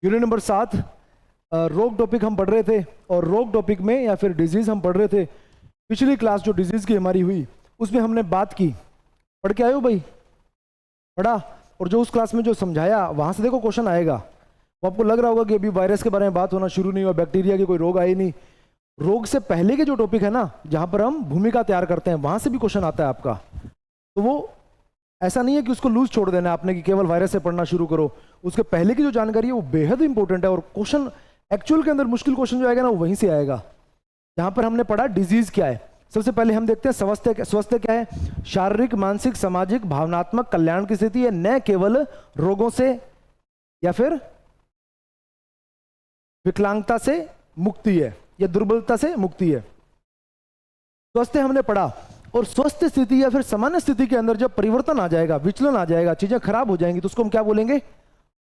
Unit number 7 रोग topic हम पढ़ रहे थे, और रोग टॉपिक में या फिर डिजीज हम पढ़ रहे थे। पिछली क्लास जो डिजीज की हमारी हुई उसमें हमने बात की, पढ़ के आए हो भाई? पढ़ा? और जो उस क्लास में जो समझाया वहां से देखो क्वेश्चन आएगा। वो आपको लग रहा होगा कि अभी वायरस के बारे में बात होना शुरू नहीं हुआ, बैक्टीरिया के कोई रोग आए नहीं। रोग से पहले के जो टॉपिक है ना, जहां पर हम भूमिका तैयार करते हैं, वहां से भी क्वेश्चन आता है आपका। तो वो ऐसा नहीं है कि उसको लूज छोड़ देना है आपने कि केवल वायरस से पढ़ना शुरू करो। उसके पहले की जो जानकारी है वो बेहद इंपॉर्टेंट है, और क्वेश्चन एक्चुअल के अंदर मुश्किल क्वेश्चन जो आएगा ना वो वहीं से आएगा। जहां पर हमने पढ़ा डिजीज क्या है, सबसे पहले हम देखते हैं स्वास्थ्य क्या है। शारीरिक, मानसिक, सामाजिक, भावनात्मक कल्याण की स्थिति है, न केवल रोगों से या फिर विकलांगता से मुक्ति है या दुर्बलता से मुक्ति है। स्वास्थ्य हमने पढ़ा, और स्वस्थ स्थिति या फिर सामान्य स्थिति के अंदर जब परिवर्तन आ जाएगा, विचलन आ जाएगा, चीजें खराब हो जाएंगी, तो उसको हम क्या बोलेंगे?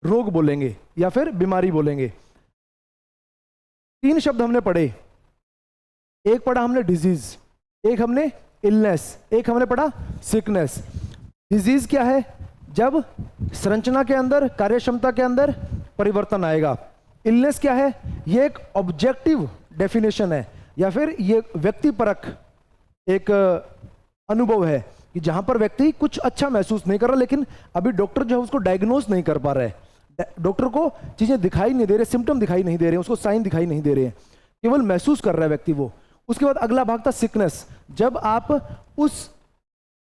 रोग बोलेंगे या फिर बीमारी बोलेंगे। 3 शब्द हमने पढ़े, एक पढ़ा हमने डिजीज, एक हमने इलनेस, एक हमने पढ़ा सिकनेस। डिजीज क्या है? जब संरचना के अंदर, कार्यक्षमता के अंदर परिवर्तन आएगा। इलनेस क्या है? ये एक ऑब्जेक्टिव डेफिनेशन है, या फिर ये व्यक्तिपरक एक अनुभव है कि जहां पर व्यक्ति कुछ अच्छा महसूस नहीं कर रहा, लेकिन अभी डॉक्टर जो है उसको डायग्नोज नहीं कर पा रहा है। डॉक्टर को चीजें दिखाई नहीं दे रहे, सिम्टम दिखाई नहीं दे रहे, उसको साइन दिखाई नहीं दे रहे हैं, केवल महसूस कर रहा है व्यक्ति वो। उसके बाद अगला भाग था सिकनेस। जब आप उस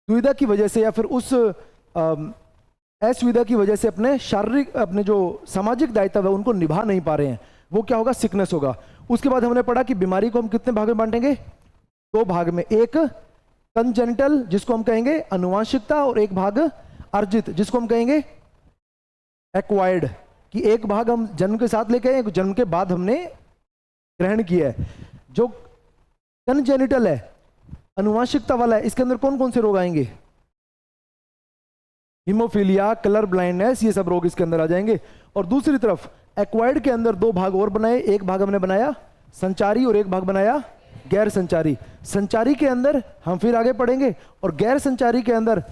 दुविधा की वजह से या फिर उस असुविधा की वजह से अपने शारीरिक, अपने जो सामाजिक दायित्व है उनको निभा नहीं पा रहे हैं, वो क्या होगा? सिकनेस होगा। उसके बाद हमने पढ़ा कि बीमारी को हम कितने भाग में बांटेंगे? 2 भाग में। एक कंजेनिटल जिसको हम कहेंगे अनुवांशिकता, और एक भाग अर्जित जिसको हम कहेंगे एक्वायर्ड, कि एक भाग हम जन्म के साथ लेके आए, एक जन्म के बाद हमने ग्रहण किया है। जो कंजेनिटल है, अनुवांशिकता वाला है, इसके अंदर कौन कौन से रोग आएंगे? हीमोफीलिया, कलर ब्लाइंडनेस, ये सब रोग इसके अंदर आ जाएंगे। और दूसरी तरफ एक्वायर्ड के अंदर 2 भाग और बनाए, एक भाग हमने बनाया संचारी और एक भाग बनाया गैर संचारी। संचारी के अंदर हम फिर आगे पढ़ेंगे, और गैर संचारी के अंदर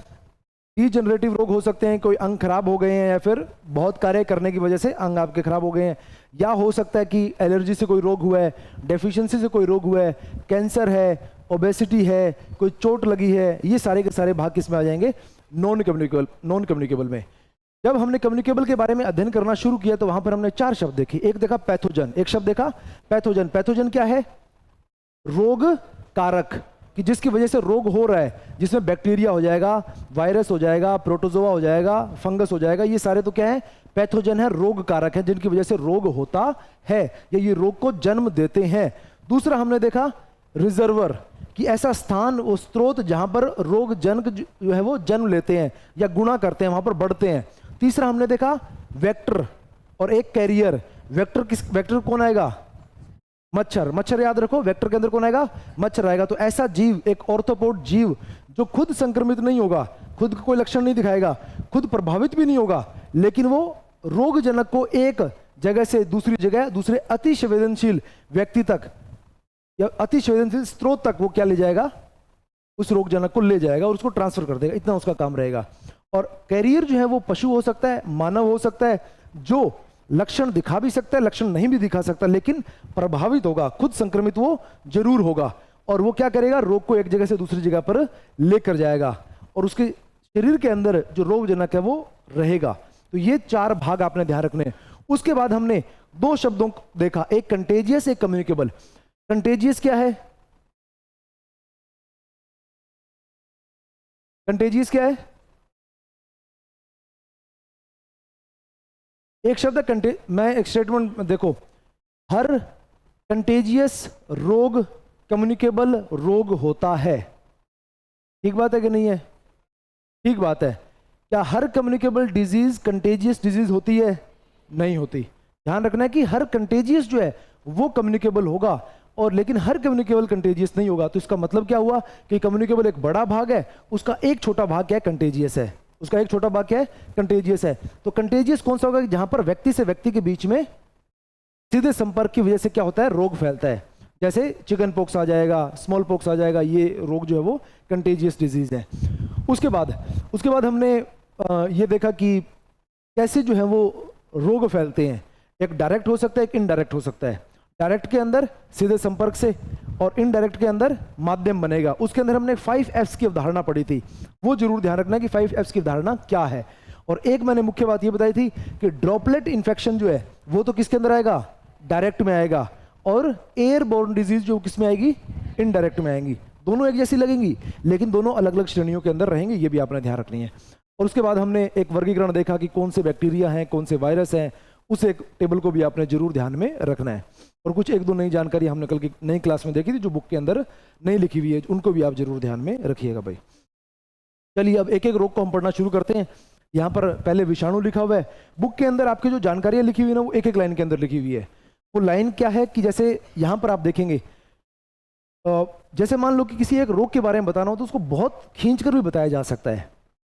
डीजनरेटिव रोग हो सकते हैं, कोई अंग खराब हो गए हैं या फिर बहुत कार्य करने की वजह से अंग आपके खराब हो गए हैं, या हो सकता है कि एलर्जी से कोई रोग हुआ है, डेफिशिएंसी से कोई रोग हुआ है, कैंसर है, ओबेसिटी है, कोई चोट लगी है। ये सारे के सारे भाग किस में आ जाएंगे? नॉन कम्युनिकेबल में। जब हमने कम्युनिकेबल के बारे में अध्ययन करना शुरू किया तो वहां पर हमने 4 शब्द देखे। एक देखा पैथोजन, एक शब्द देखा पैथोजन। पैथोजन क्या है? रोग कारक, कि जिसकी वजह से रोग हो रहा है, जिसमें बैक्टीरिया हो जाएगा, वायरस हो जाएगा, प्रोटोजोआ हो जाएगा, फंगस हो जाएगा, ये सारे तो क्या है? पैथोजन है, रोग कारक है, जिनकी वजह से रोग होता है या ये रोग को जन्म देते हैं। दूसरा हमने देखा रिजर्वर, कि ऐसा स्थान, वो स्रोत जहां पर रोग जनक जो है वो जन्म लेते हैं या गुणा करते हैं, वहां पर बढ़ते हैं। तीसरा हमने देखा वेक्टर, और एक कैरियर। वेक्टर कौन आएगा? मच्छर। मच्छर याद रखो, वेक्टर के अंदर कौन आएगा? मच्छर आएगा। तो ऐसा जीव, एक ऑर्थोपोड जीव जो खुद संक्रमित नहीं होगा, खुद कोई लक्षण नहीं दिखाएगा, खुद प्रभावित भी नहीं होगा, लेकिन वो रोगजनक को एक जगह से दूसरी जगह, दूसरे अति संवेदनशील व्यक्ति तक या अति संवेदनशील स्रोत तक वो क्या ले जाएगा? उस रोगजनक को ले जाएगा और उसको ट्रांसफर कर देगा, इतना उसका काम रहेगा। और कैरियर जो है वो पशु हो सकता है, मानव हो सकता है, जो लक्षण दिखा भी सकता है, लक्षण नहीं भी दिखा सकता, लेकिन प्रभावित होगा, खुद संक्रमित वो जरूर होगा, और वो क्या करेगा? रोग को एक जगह से दूसरी जगह पर लेकर जाएगा, और उसके शरीर के अंदर जो रोगजनक है वो रहेगा। तो ये 4 भाग आपने ध्यान रखने हैं। उसके बाद हमने 2 शब्दों को देखा, एक कंटेजियस, एक कम्युनिकेबल। कंटेजियस क्या है? कंटेजियस क्या है? एक शब्द है मैं एक स्टेटमेंट देखो, हर कंटेजियस रोग कम्युनिकेबल रोग होता है। ठीक बात है कि नहीं है? ठीक बात है। क्या हर कम्युनिकेबल डिजीज कंटेजियस डिजीज होती है? नहीं होती। ध्यान रखना है कि हर कंटेजियस जो है वो कम्युनिकेबल होगा, और लेकिन हर कम्युनिकेबल कंटेजियस नहीं होगा। तो इसका मतलब क्या हुआ कि कम्युनिकेबल एक बड़ा भाग है, उसका एक छोटा भाग क्या है? कंटेजियस है। उसका एक छोटा भाग क्या है? कंटेजियस है। तो कंटेजियस कौन सा होगा? जहां पर व्यक्ति से व्यक्ति के बीच में सीधे संपर्क की वजह से क्या होता है? रोग फैलता है। जैसे चिकन पॉक्स आ जाएगा, स्मॉल पॉक्स आ जाएगा, ये रोग जो है वो कंटेजियस डिजीज है। उसके बाद हमने ये देखा कि कैसे जो है वो रोग फैलते हैं। एक डायरेक्ट हो सकता है, एक इनडायरेक्ट हो सकता है। डायरेक्ट के अंदर सीधे संपर्क से, और इनडायरेक्ट के अंदर माध्यम बनेगा। उसके अंदर हमने 5Fs की अवधारणा पढ़ी थी, वो जरूर ध्यान रखना कि 5Fs की अवधारणा क्या है। और एक मैंने मुख्य बात ये बताई थी कि ड्रॉपलेट इन्फेक्शन जो है वो तो किसके अंदर आएगा, डायरेक्ट में आएगा, और एयरबोर्न डिजीज जो किस में आएगी, इनडायरेक्ट में आएंगी। दोनों एक जैसी लगेंगी लेकिन दोनों अलग अलग श्रेणियों के अंदर रहेंगे, ये भी आपने ध्यान रखनी है। और उसके बाद हमने एक वर्गीकरण देखा कि कौन से बैक्टीरिया हैं, कौन से वायरस हैं, उस एक टेबल को भी आपने जरूर ध्यान में रखना है। और कुछ एक दो नई जानकारी हमने कल की नई क्लास में देखी थी जो बुक के अंदर नहीं लिखी हुई है, उनको भी आप जरूर ध्यान में रखिएगा भाई। चलिए अब एक एक रोग को हम पढ़ना शुरू करते हैं। यहाँ पर पहले विषाणु लिखा हुआ है, बुक के अंदर आपकी जो जानकारियां लिखी हुई है ना वो एक एक लाइन के अंदर लिखी हुई है। वो लाइन क्या है कि जैसे यहाँ पर आप देखेंगे, जैसे मान लो कि किसी एक रोग के बारे में बताना हो तो उसको बहुत खींच कर भी बताया जा सकता है,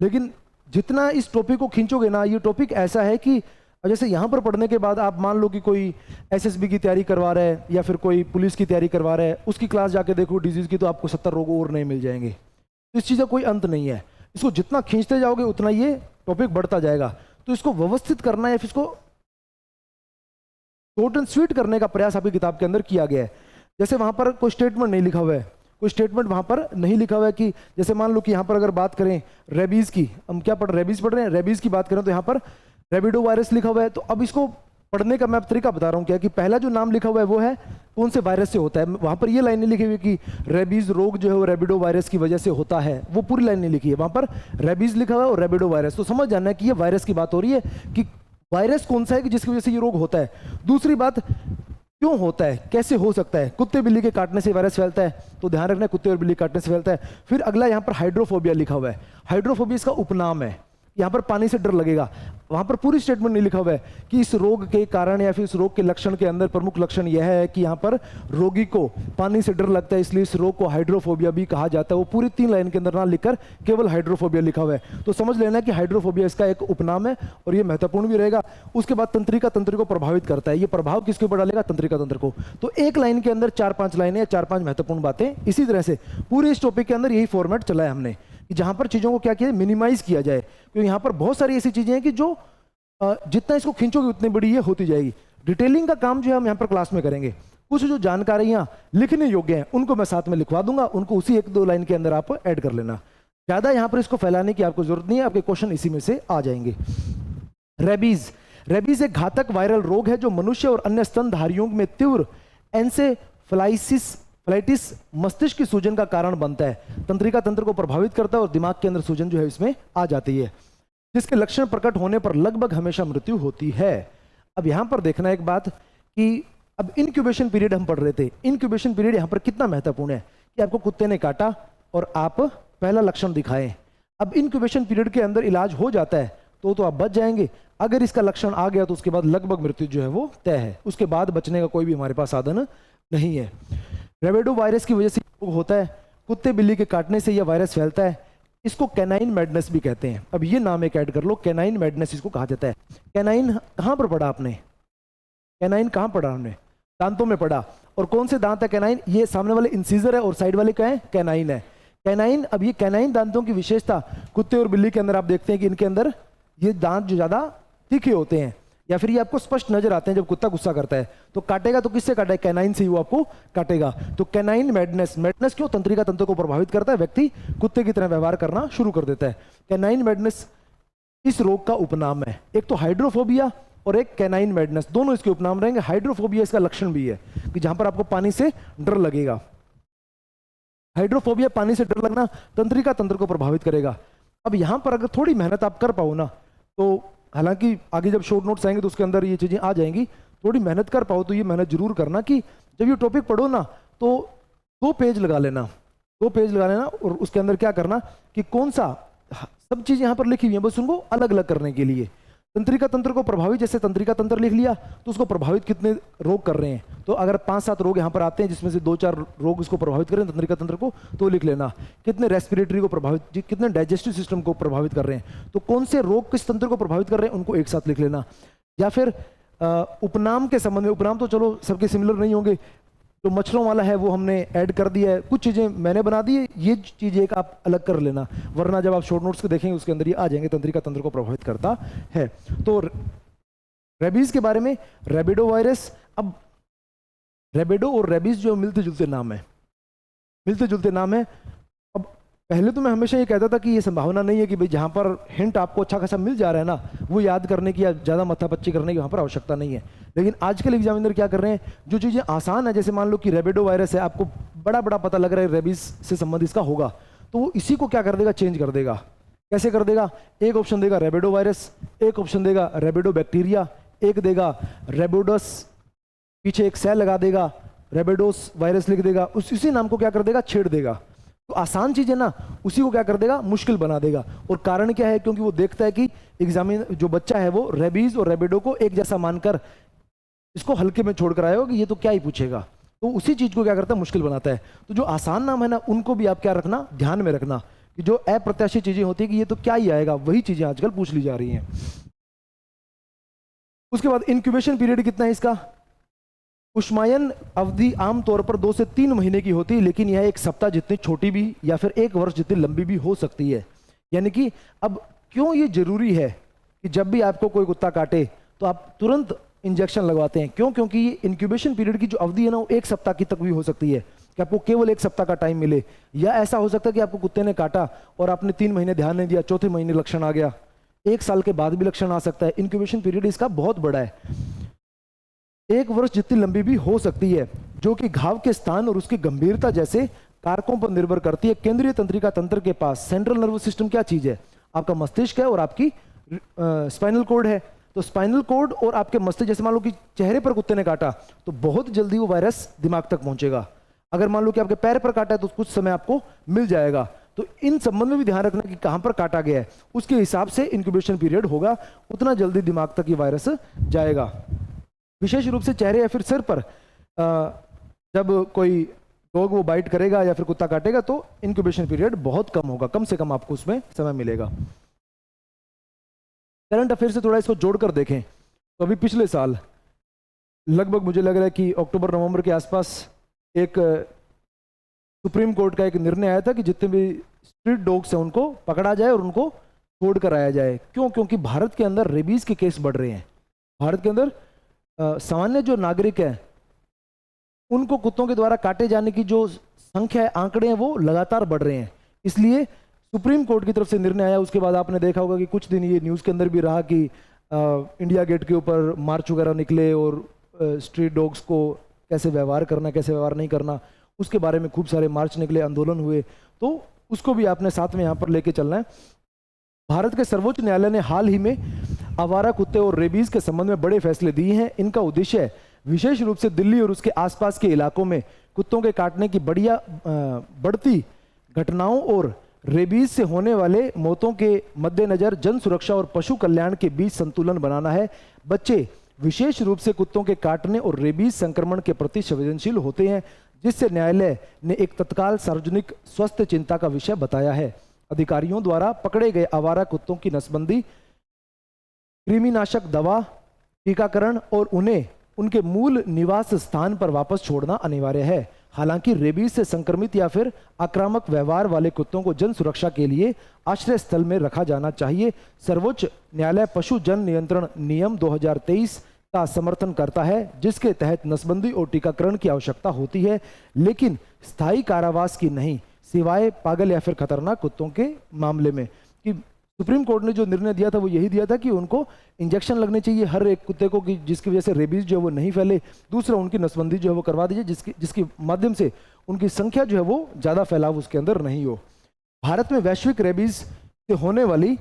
लेकिन जितना इस टॉपिक को खींचोगे ना, ये टॉपिक ऐसा है कि जैसे यहाँ पर पढ़ने के बाद आप मान लो कि कोई एसएसबी की तैयारी करवा रहा है या फिर कोई पुलिस की तैयारी करवा रहा है, उसकी क्लास जाके देखो डिजीज की, तो आपको 70 रोग और नहीं मिल जाएंगे। तो इस चीज़ का कोई अंत नहीं है, इसको जितना खींचते जाओगे उतना ये टॉपिक बढ़ता जाएगा। तो इसको व्यवस्थित करना है, फिर इसको शॉर्ट एंड स्वीट करने का प्रयास आपकी किताब के अंदर किया गया है। जैसे वहां पर कोई स्टेटमेंट नहीं लिखा हुआ है, कोई स्टेटमेंट वहां पर नहीं लिखा हुआ है कि जैसे मान लो कि यहाँ पर अगर बात करें रेबीज की, हम क्या रेबीज पढ़ रहे हैं, रेबीज की बात करें तो यहाँ पर रेबिडो वायरस लिखा हुआ है। तो अब इसको पढ़ने का मैं तरीका बता रहा हूँ क्या, कि पहला जो नाम लिखा हुआ है वो है कौन से वायरस से होता है। वहां पर ये लाइन नहीं लिखी हुई कि रेबीज रोग जो है वो रेबिडो वायरस की वजह से होता है, वो पूरी लाइन नहीं लिखी है। वहां पर रेबीज लिखा हुआ है और रेबिडो वायरस, तो समझ जाना है कि ये वायरस की बात हो रही है कि वायरस कौन सा है कि जिसकी वजह से ये रोग होता है। दूसरी बात, क्यों होता है, कैसे हो सकता है। कुत्ते बिल्ली के काटने से वायरस फैलता है, तो ध्यान रखना कुत्ते और बिल्ली काटने से फैलता है। फिर अगला यहाँ पर हाइड्रोफोबिया लिखा हुआ है, हाइड्रोफोबिया इसका उपनाम है। यहाँ पर पानी से डर लगेगा, वहां पर पूरी स्टेटमेंट नहीं लिखा हुआ है कि इस रोग के कारण या फिर इस रोग के लक्षण के अंदर प्रमुख लक्षण यह है कि यहाँ पर रोगी को पानी से डर लगता है, इसलिए इस रोग को हाइड्रोफोबिया भी कहा जाता है। वो पूरी 3 लाइन के अंदर ना लिखकर केवल हाइड्रोफोबिया लिखा हुआ है, तो समझ लेना कि हाइड्रोफोबिया इसका एक उपनाम है और ये महत्वपूर्ण भी रहेगा। उसके बाद तंत्रिका तंत्र को प्रभावित करता है, ये प्रभाव किसके ऊपर डालेगा, तंत्रिका तंत्र को। तो एक लाइन के अंदर 4-5 लाइनें या 4-5 महत्वपूर्ण बातें। इसी तरह से पूरे इस टॉपिक के अंदर यही फॉर्मेट चला है हमने, कि जहां पर चीजों को क्या किया, मिनिमाइज किया जाए, क्योंकि यहाँ पर बहुत सारी ऐसी चीजें हैं कि जो जितना इसको खींचोगे उतनी बड़ी ये होती जाएगी। डिटेलिंग का काम जो है हम यहाँ पर क्लास में करेंगे। कुछ जो जानकारियां लिखने योग्य हैं उनको मैं साथ में लिखवा दूंगा, उनको उसी 1-2 लाइन के अंदर आप ऐड कर लेना। ज्यादा यहाँ पर इसको फैलाने की आपको जरूरत नहीं है, आपके क्वेश्चन इसी में से आ जाएंगे। रेबीज, रेबीज एक घातक वायरल रोग है जो मनुष्य और अन्य स्तनधारियों में तीव्र एन्सेफलाइटिस मस्तिष्क की सूजन का कारण बनता है, तंत्रिका तंत्र को प्रभावित करता है और दिमाग के अंदर सूजन जो है इसमें आ जाती है, जिसके लक्षण प्रकट होने पर लगभग हमेशा मृत्यु होती है। अब यहां पर देखना एक बात कि अब इनक्यूबेशन पीरियड हम पढ़ रहे थे, इनक्यूबेशन पीरियड यहां पर कितना महत्वपूर्ण है कि आपको कुत्ते ने काटा और आप पहला लक्षण दिखाएं। अब इनक्यूबेशन पीरियड के अंदर इलाज हो जाता है तो आप बच जाएंगे, अगर इसका लक्षण आ गया तो उसके बाद लगभग मृत्यु जो है वो तय है, उसके बाद बचने का कोई भी हमारे पास साधन नहीं है। रेबिडो वायरस की वजह से होता है, कुत्ते बिल्ली के काटने से यह वायरस फैलता है, इसको कैनाइन मैडनेस भी कहते हैं। अब ये नाम एक ऐड कर लो, कैनाइन मैडनेस इसको कहा जाता है। कैनाइन कहां पर पढ़ा आपने, कैनाइन कहां पढ़ा हमने, दांतों में पढ़ा। और कौन से दांत है कैनाइन, ये सामने वाले इंसीजर है और साइड वाले क्या है, कैनाइन है। कैनाइन, अब ये कैनाइन दांतों की विशेषता, कुत्ते और बिल्ली के अंदर आप देखते हैं कि इनके अंदर ये दांत जो ज्यादा तीखे होते हैं, या फिर ये आपको स्पष्ट नजर आते हैं। जब कुत्ता गुस्सा करता है तो काटेगा तो किससे काटेगा, कैनाइन से ही वो आपको काटेगा। तो कैनाइन मैडनेस, मैडनेस क्यों, तंत्रिका तंत्र को प्रभावित करता है, व्यक्ति कुत्ते की तरह व्यवहार करना शुरू कर देता है। कैनाइन मैडनेस इस रोग का उपनाम है। एक तो हाइड्रोफोबिया और एक कैनाइन मैडनेस, दोनों इसके उपनाम रहेंगे। हाइड्रोफोबिया इसका लक्षण भी है कि जहां पर आपको पानी से डर लगेगा। हाइड्रोफोबिया, पानी से डर लगना, तंत्रिका तंत्र को प्रभावित करेगा। अब यहां पर अगर थोड़ी मेहनत आप कर पाओ ना, तो हालांकि आगे जब शॉर्ट नोट्स आएंगे तो उसके अंदर ये चीजें आ जाएंगी, थोड़ी मेहनत कर पाओ तो ये मेहनत जरूर करना कि जब ये टॉपिक पढ़ो ना तो 2 पेज लगा लेना, 2 पेज लगा लेना, और उसके अंदर क्या करना कि कौन सा, सब चीज यहां पर लिखी हुई है, बस उनको अलग अलग करने के लिए। तंत्रिका तंत्र को प्रभावित, जैसे तंत्रिका तंत्र लिख लिया तो उसको प्रभावित कितने रोग कर रहे हैं, तो अगर 5-7 रोग यहाँ पर आते हैं जिसमें से 2-4 रोग इसको प्रभावित करें तंत्रिका तंत्र को, तो लिख लेना। कितने रेस्पिरेटरी को प्रभावित, कितने डाइजेस्टिव सिस्टम को प्रभावित कर रहे हैं, तो कौन से रोग किस तंत्र को प्रभावित कर रहे हैं उनको एक साथ लिख लेना। या फिर उपनाम के संबंध में, उपनाम तो चलो सबके सिमिलर नहीं होंगे, जो मच्छरों वाला है वो हमने ऐड कर दिया है, कुछ चीजें मैंने बना दी है, ये चीजें एक आप अलग कर लेना, वरना जब आप शॉर्ट नोट्स को देखेंगे उसके अंदर ये आ जाएंगे, तंत्रिका तंत्र को प्रभावित करता है। तो रेबीज के बारे में, रेबिडो वायरस। अब रेबिडो और रेबीज जो मिलते जुलते नाम है, मिलते जुलते नाम है। अब पहले तो मैं हमेशा ये कहता था कि ये संभावना नहीं है कि भाई जहाँ पर हिंट आपको अच्छा खासा मिल जा रहा है ना, वो याद करने की या ज़्यादा मत्थापच्ची करने की वहाँ पर आवश्यकता नहीं है। लेकिन आजकल एग्जामिनर क्या कर रहे हैं, जो चीज़ें आसान है, जैसे मान लो कि रेबिडो वायरस है, आपको बड़ा बड़ा पता लग रहा है रेबीज से संबंधित इसका होगा, तो वो इसी को क्या कर देगा, चेंज कर देगा। कैसे कर देगा, एक ऑप्शन देगा रेबिडो वायरस, एक ऑप्शन देगा रेबिडो बैक्टीरिया, एक देगा रेबिडोस, पीछे एक सेल लगा देगा, रेबिडोस वायरस लिख देगा, उसी नाम को क्या कर देगा, छेड़ देगा। तो आसान चीज है ना, उसी को क्या कर देगा, मुश्किल बना देगा। और कारण क्या है, क्योंकि वो देखता है कि एग्जामिन जो बच्चा है वो रेबीज और रेबिडो को एक जैसा मानकर इसको हल्के में छोड़कर आएगा कि ये तो क्या ही पूछेगा, तो उसी चीज को क्या करता है, मुश्किल बनाता है। तो जो आसान नाम है ना, उनको भी आप क्या रखना, ध्यान में रखना, कि जो अप्रत्याशित चीजें होती है कि ये तो क्या ही आएगा, वही चीजें आजकल पूछ ली जा रही हैं। उसके बाद इंक्यूबेशन पीरियड कितना है इसका, उष्मायन अवधि आमतौर पर 2 से 3 महीने की होती है, लेकिन यह 1 सप्ताह जितनी छोटी भी या फिर 1 वर्ष जितनी लंबी भी हो सकती है। यानी कि अब क्यों ये जरूरी है कि जब भी आपको कोई कुत्ता काटे तो आप तुरंत इंजेक्शन लगवाते हैं, क्यों, क्योंकि ये इंक्यूबेशन पीरियड की जो अवधि है ना, वो 1 सप्ताह की तक भी हो सकती है, कि आपको केवल 1 सप्ताह का टाइम मिले। या ऐसा हो सकता है कि आपको कुत्ते ने काटा और आपने 3 महीने ध्यान नहीं दिया, चौथे महीने लक्षण आ गया, 1 साल के बाद भी लक्षण आ सकता है। इंक्यूबेशन पीरियड इसका बहुत बड़ा है, 1 वर्ष जितनी लंबी भी हो सकती है, जो कि घाव के स्थान और उसकी गंभीरता जैसे कारकों पर निर्भर करती है। केंद्रीय तंत्रिका तंत्र के पास सेंट्रल नर्वस सिस्टम क्या चीज है, आपका मस्तिष्क है और आपकी स्पाइनल कोड है। तो स्पाइनल कोड और आपके मस्तिष्क, जैसे मान लो कि चेहरे पर कुत्ते ने काटा तो बहुत जल्दी वो वायरस दिमाग तक पहुंचेगा। अगर मान लो कि आपके पैर पर काटा है तो कुछ समय आपको मिल जाएगा। तो इन संबंध में भी ध्यान रखना कि कहां पर काटा गया है, उसके हिसाब से इंक्यूबेशन पीरियड होगा, उतना जल्दी दिमाग तक ये वायरस जाएगा। विशेष रूप से चेहरे या फिर सिर पर जब कोई डॉग वो बाइट करेगा या फिर कुत्ता काटेगा तो इंक्यूबेशन पीरियड बहुत कम होगा, कम से कम आपको उसमें समय मिलेगा। करंट अफेयर से थोड़ा इसको जोड़कर देखें तो अभी पिछले साल लगभग मुझे लग रहा है कि अक्टूबर नवंबर के आसपास एक सुप्रीम कोर्ट का एक निर्णय आया था कि जितने भी स्ट्रीट डॉग्स हैं उनको पकड़ा जाए और उनको छोड़ कर आया जाए। क्यों, क्योंकि भारत के अंदर रेबीज के केस बढ़ रहे हैं। भारत के अंदर सामान्य जो नागरिक हैं उनको कुत्तों के द्वारा काटे जाने की जो संख्या है, आंकड़े हैं, वो लगातार बढ़ रहे हैं। इसलिए सुप्रीम कोर्ट की तरफ से निर्णय आया। उसके बाद आपने देखा होगा कि कुछ दिन ये न्यूज़ के अंदर भी रहा कि इंडिया गेट के ऊपर मार्च वगैरह निकले और स्ट्रीट डॉग्स को कैसे व्यवहार करना, कैसे व्यवहार नहीं करना, उसके बारे में खूब सारे मार्च निकले, आंदोलन हुए। तो उसको भी आपने साथ में यहाँ पर लेके चलना है। भारत के सर्वोच्च न्यायालय ने हाल ही में आवारा कुत्ते और रेबीज के संबंध में बड़े फैसले दिए हैं। इनका उद्देश्य विशेष रूप से दिल्ली और उसके आसपास के इलाकों में कुत्तों के काटने की बढ़ती घटनाओं और रेबीज से होने वाले मौतों के मद्देनजर जन सुरक्षा और पशु कल्याण के बीच संतुलन बनाना है। बच्चे विशेष रूप से कुत्तों के काटने और रेबीज संक्रमण के प्रति संवेदनशील होते हैं, जिससे न्यायालय ने एक तत्काल सार्वजनिक स्वास्थ्य चिंता का विषय बताया है। अधिकारियों द्वारा पकड़े गए आवारा कुत्तों की नसबंदी, कृमिनाशक दवा, टीकाकरण और उन्हें उनके मूल निवास स्थान पर वापस छोड़ना अनिवार्य है। हालांकि रेबीज से संक्रमित या फिर आक्रामक व्यवहार वाले कुत्तों को जन सुरक्षा के लिए आश्रय स्थल में रखा जाना चाहिए। सर्वोच्च न्यायालय पशु जन नियंत्रण नियम 2023 का समर्थन करता है, जिसके तहत नसबंदी और टीकाकरण की आवश्यकता होती है, लेकिन स्थायी कारावास की नहीं, सिवाय पागल या फिर खतरनाक कुत्तों के मामले में। कि सुप्रीम कोर्ट ने जो निर्णय दिया था वो यही दिया था कि उनको इंजेक्शन लगने चाहिए हर एक कुत्ते को, कि जिसकी वजह से रेबीज जो है वो नहीं फैले। दूसरा, उनकी नसबंदी जो है वो करवा दीजिए, जिसकी माध्यम से उनकी संख्या जो है वो ज़्यादा फैलाव उसके अंदर नहीं हो। भारत में वैश्विक रेबीज से होने वाली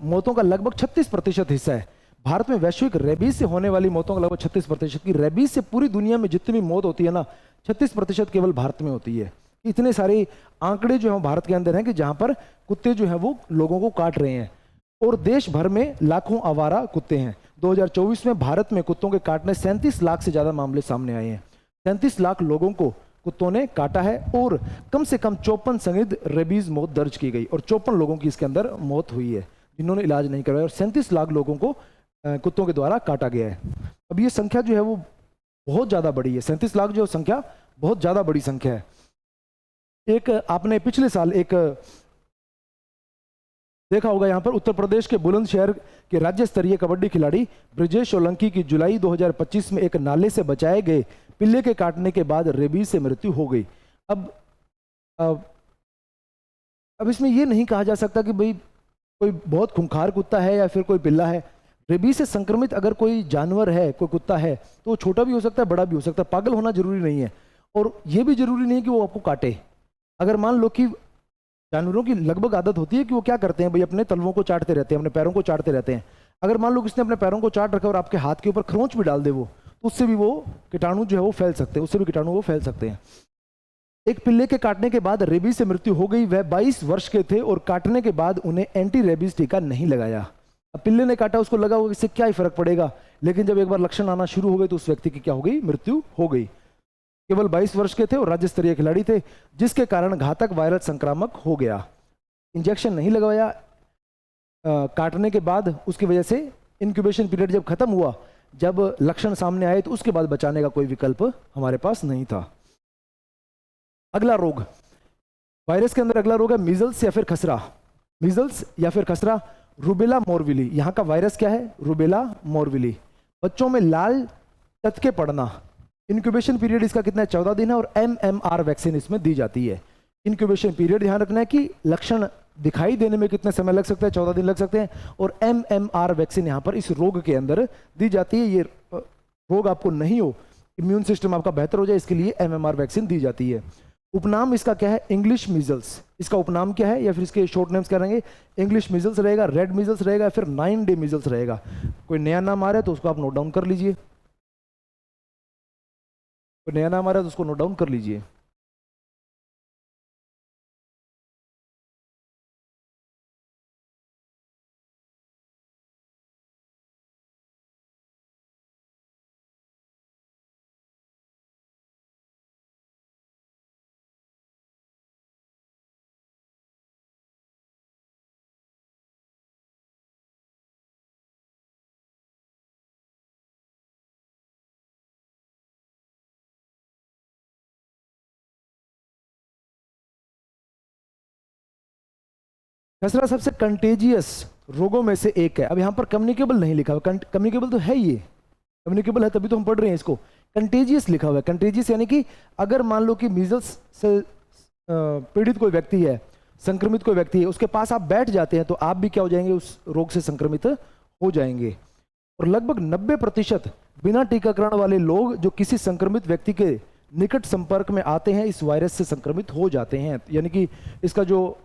मौतों का लगभग 36% हिस्सा है। भारत में वैश्विक रेबीज से होने वाली मौतों का लगभग 36% की, रेबीज से पूरी दुनिया में जितनी भी मौत होती है ना, 36% केवल भारत में होती है। इतने सारे आंकड़े जो हैं भारत के अंदर हैं कि जहां पर कुत्ते जो हैं वो लोगों को काट रहे हैं, और देश भर में लाखों आवारा कुत्ते हैं। 2024 में भारत में कुत्तों के काटने 37 लाख से ज्यादा मामले सामने आए हैं। 37 लाख लोगों को कुत्तों ने काटा है और कम से कम 54 संदिग्ध रेबीज मौत दर्ज की गई और 54 लोगों की इसके अंदर मौत हुई है जिन्होंने इलाज नहीं करवाया, और 37 लाख लोगों को कुत्तों के द्वारा काटा गया है। अब ये संख्या जो है वो बहुत ज्यादा बड़ी है, 37 लाख जो संख्या बहुत ज्यादा बड़ी संख्या है। एक आपने पिछले साल एक देखा होगा यहाँ पर उत्तर प्रदेश के बुलंदशहर के राज्य स्तरीय कबड्डी खिलाड़ी ब्रिजेश सोलंकी की जुलाई 2025 में एक नाले से बचाए गए पिल्ले के काटने के बाद रेबीज से मृत्यु हो गई। अब अब अब इसमें यह नहीं कहा जा सकता कि भाई कोई बहुत खूंखार कुत्ता है या फिर कोई पिल्ला है। रेबीज से संक्रमित अगर कोई जानवर है, कोई कुत्ता है, तो वो छोटा भी हो सकता है, बड़ा भी हो सकता है। पागल होना जरूरी नहीं है और यह भी जरूरी नहीं है कि वो आपको काटे। अगर मान लो कि जानवरों की लगभग आदत होती है कि वो क्या करते हैं भाई, अपने तलवों को चाटते रहते हैं, अपने पैरों को चाटते रहते हैं। अगर मान लो किसने अपने पैरों को चाट रखा और आपके हाथ के ऊपर खरोंच भी डाल दे वो, तो उससे भी वो कीटाणु जो है वो फैल सकते हैं, उससे भी कीटाणु वो फैल सकते हैं। एक पिल्ले के काटने के बाद रेबीज से मृत्यु हो गई। वह 22 वर्ष के थे और काटने के बाद उन्हें एंटी रेबीज टीका नहीं लगाया। अब पिल्ले ने काटा, उसको लगा होगा इससे क्या ही फर्क पड़ेगा, लेकिन जब एक बार लक्षण आना शुरू हो गए तो उस व्यक्ति की क्या हो गई, मृत्यु हो गई। केवल 22 वर्ष के थे और राज्य स्तरीय खिलाड़ी थे, जिसके कारण घातक वायरस संक्रामक हो गया। इंजेक्शन नहीं लगवाया काटने के बाद, उसकी वजह से इंक्यूबेशन पीरियड जब खत्म हुआ, जब लक्षण सामने आए तो उसके बाद बचाने का कोई विकल्प हमारे पास नहीं था। अगला रोग, वायरस के अंदर अगला रोग है मीजल्स या फिर खसरा। मीजल्स या फिर खसरा, रूबेला मोरविली। यहाँ का वायरस क्या है, रूबेला मोरविली। बच्चों में लाल टतके पड़ना। इंक्यूबेशन पीरियड इसका कितना है, 14 दिन है और MMR वैक्सीन इसमें दी जाती है। इंक्यूबेशन पीरियड ध्यान रखना है कि लक्षण दिखाई देने में कितना समय लग सकता है, 14 दिन लग सकते हैं, और MMR वैक्सीन यहाँ पर इस रोग के अंदर दी जाती है। ये रोग आपको नहीं हो, इम्यून सिस्टम आपका बेहतर हो जाए, इसके लिए MMR वैक्सीन दी जाती है। उपनाम इसका क्या है, इंग्लिश मीजल्स। इसका उपनाम क्या है या फिर इसके शॉर्ट नेम्स क्या रहेंगे, इंग्लिश मीजल्स रहेगा, रेड मीजल्स रहेगा या फिर 9 डे मीजल्स रहेगा। कोई नया नाम आ रहा है तो उसको आप नोट डाउन कर लीजिए, कोई नया नाम आ रहा है तो उसको नोट डाउन कर लीजिए। खसरा सबसे कंटेजियस रोगों में से एक है। अब यहाँ पर कम्युनिकेबल नहीं लिखा हुआ, कम्युनिकेबल तो है, ये कम्युनिकेबल है तभी तो हम पढ़ रहे हैं इसको। कंटेजियस लिखा हुआ है। कंटेजियस यानी कि अगर मान लो कि मीजल्स से पीड़ित कोई व्यक्ति है, संक्रमित कोई व्यक्ति है, उसके पास आप बैठ जाते हैं तो आप भी क्या हो जाएंगे, उस रोग से संक्रमित हो जाएंगे। और लगभग 90% बिना टीकाकरण वाले लोग जो किसी संक्रमित व्यक्ति के निकट संपर्क में आते हैं इस वायरस से संक्रमित हो जाते हैं। यानी कि इसका जो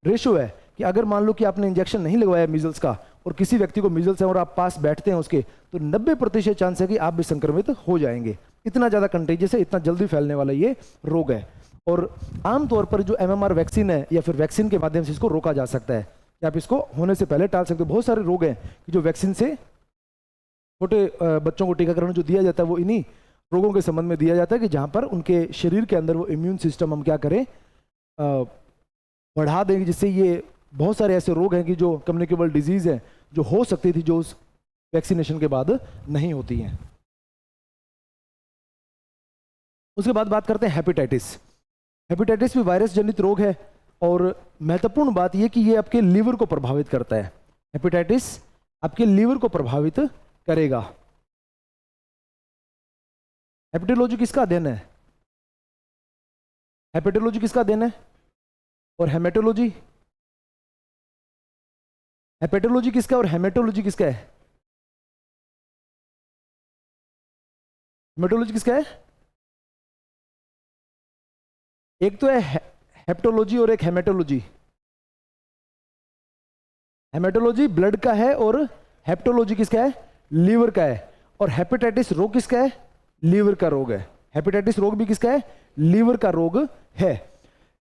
रेशो है कि अगर मान लो कि आपने इंजेक्शन नहीं लगवाया मीजल्स का और किसी व्यक्ति को मीजल्स है और आप पास बैठते हैं उसके, तो 90% चांस है कि आप भी संक्रमित हो जाएंगे। इतना ज़्यादा कंटेजियस है, इतना जल्दी फैलने वाला ये रोग है। और आमतौर पर जो MMR वैक्सीन है या फिर वैक्सीन के माध्यम से इसको रोका जा सकता है कि आप इसको होने से पहले टाल सकते हो। बहुत सारे रोग हैं कि जो वैक्सीन से छोटे बच्चों को टीकाकरण जो दिया जाता है वो इन्हीं रोगों के संबंध में दिया जाता है कि जहाँ पर उनके शरीर के अंदर वो इम्यून सिस्टम हम क्या करें, बढ़ा देंगे, जिससे ये बहुत सारे ऐसे रोग हैं कि जो कम्युनिकेबल डिजीज है जो हो सकती थी, जो उस वैक्सीनेशन के बाद नहीं होती हैं। उसके बाद बात करते हैं हेपेटाइटिस। हेपेटाइटिस भी वायरस जनित रोग है और महत्वपूर्ण बात यह कि ये आपके लीवर को प्रभावित करता है। हेपेटाइटिस आपके लीवर को प्रभावित करेगा। हेपेटोलॉजी किसका अध्ययन है, हेपेटोलॉजी किसका अध्ययन है, और हेमेटोलॉजी, हेपेटोलॉजी किसका और हेमेटोलॉजी किसका है, हेमेटोलॉजी किसका है, एक तो है हेप्टोलॉजी और एक हेमेटोलॉजी। हेमेटोलॉजी ब्लड का है और हेप्टोलॉजी किसका है, लीवर का है। और हेपेटाइटिस रोग किसका है, लीवर का रोग है। हेपेटाइटिस रोग भी किसका है, लीवर का रोग है।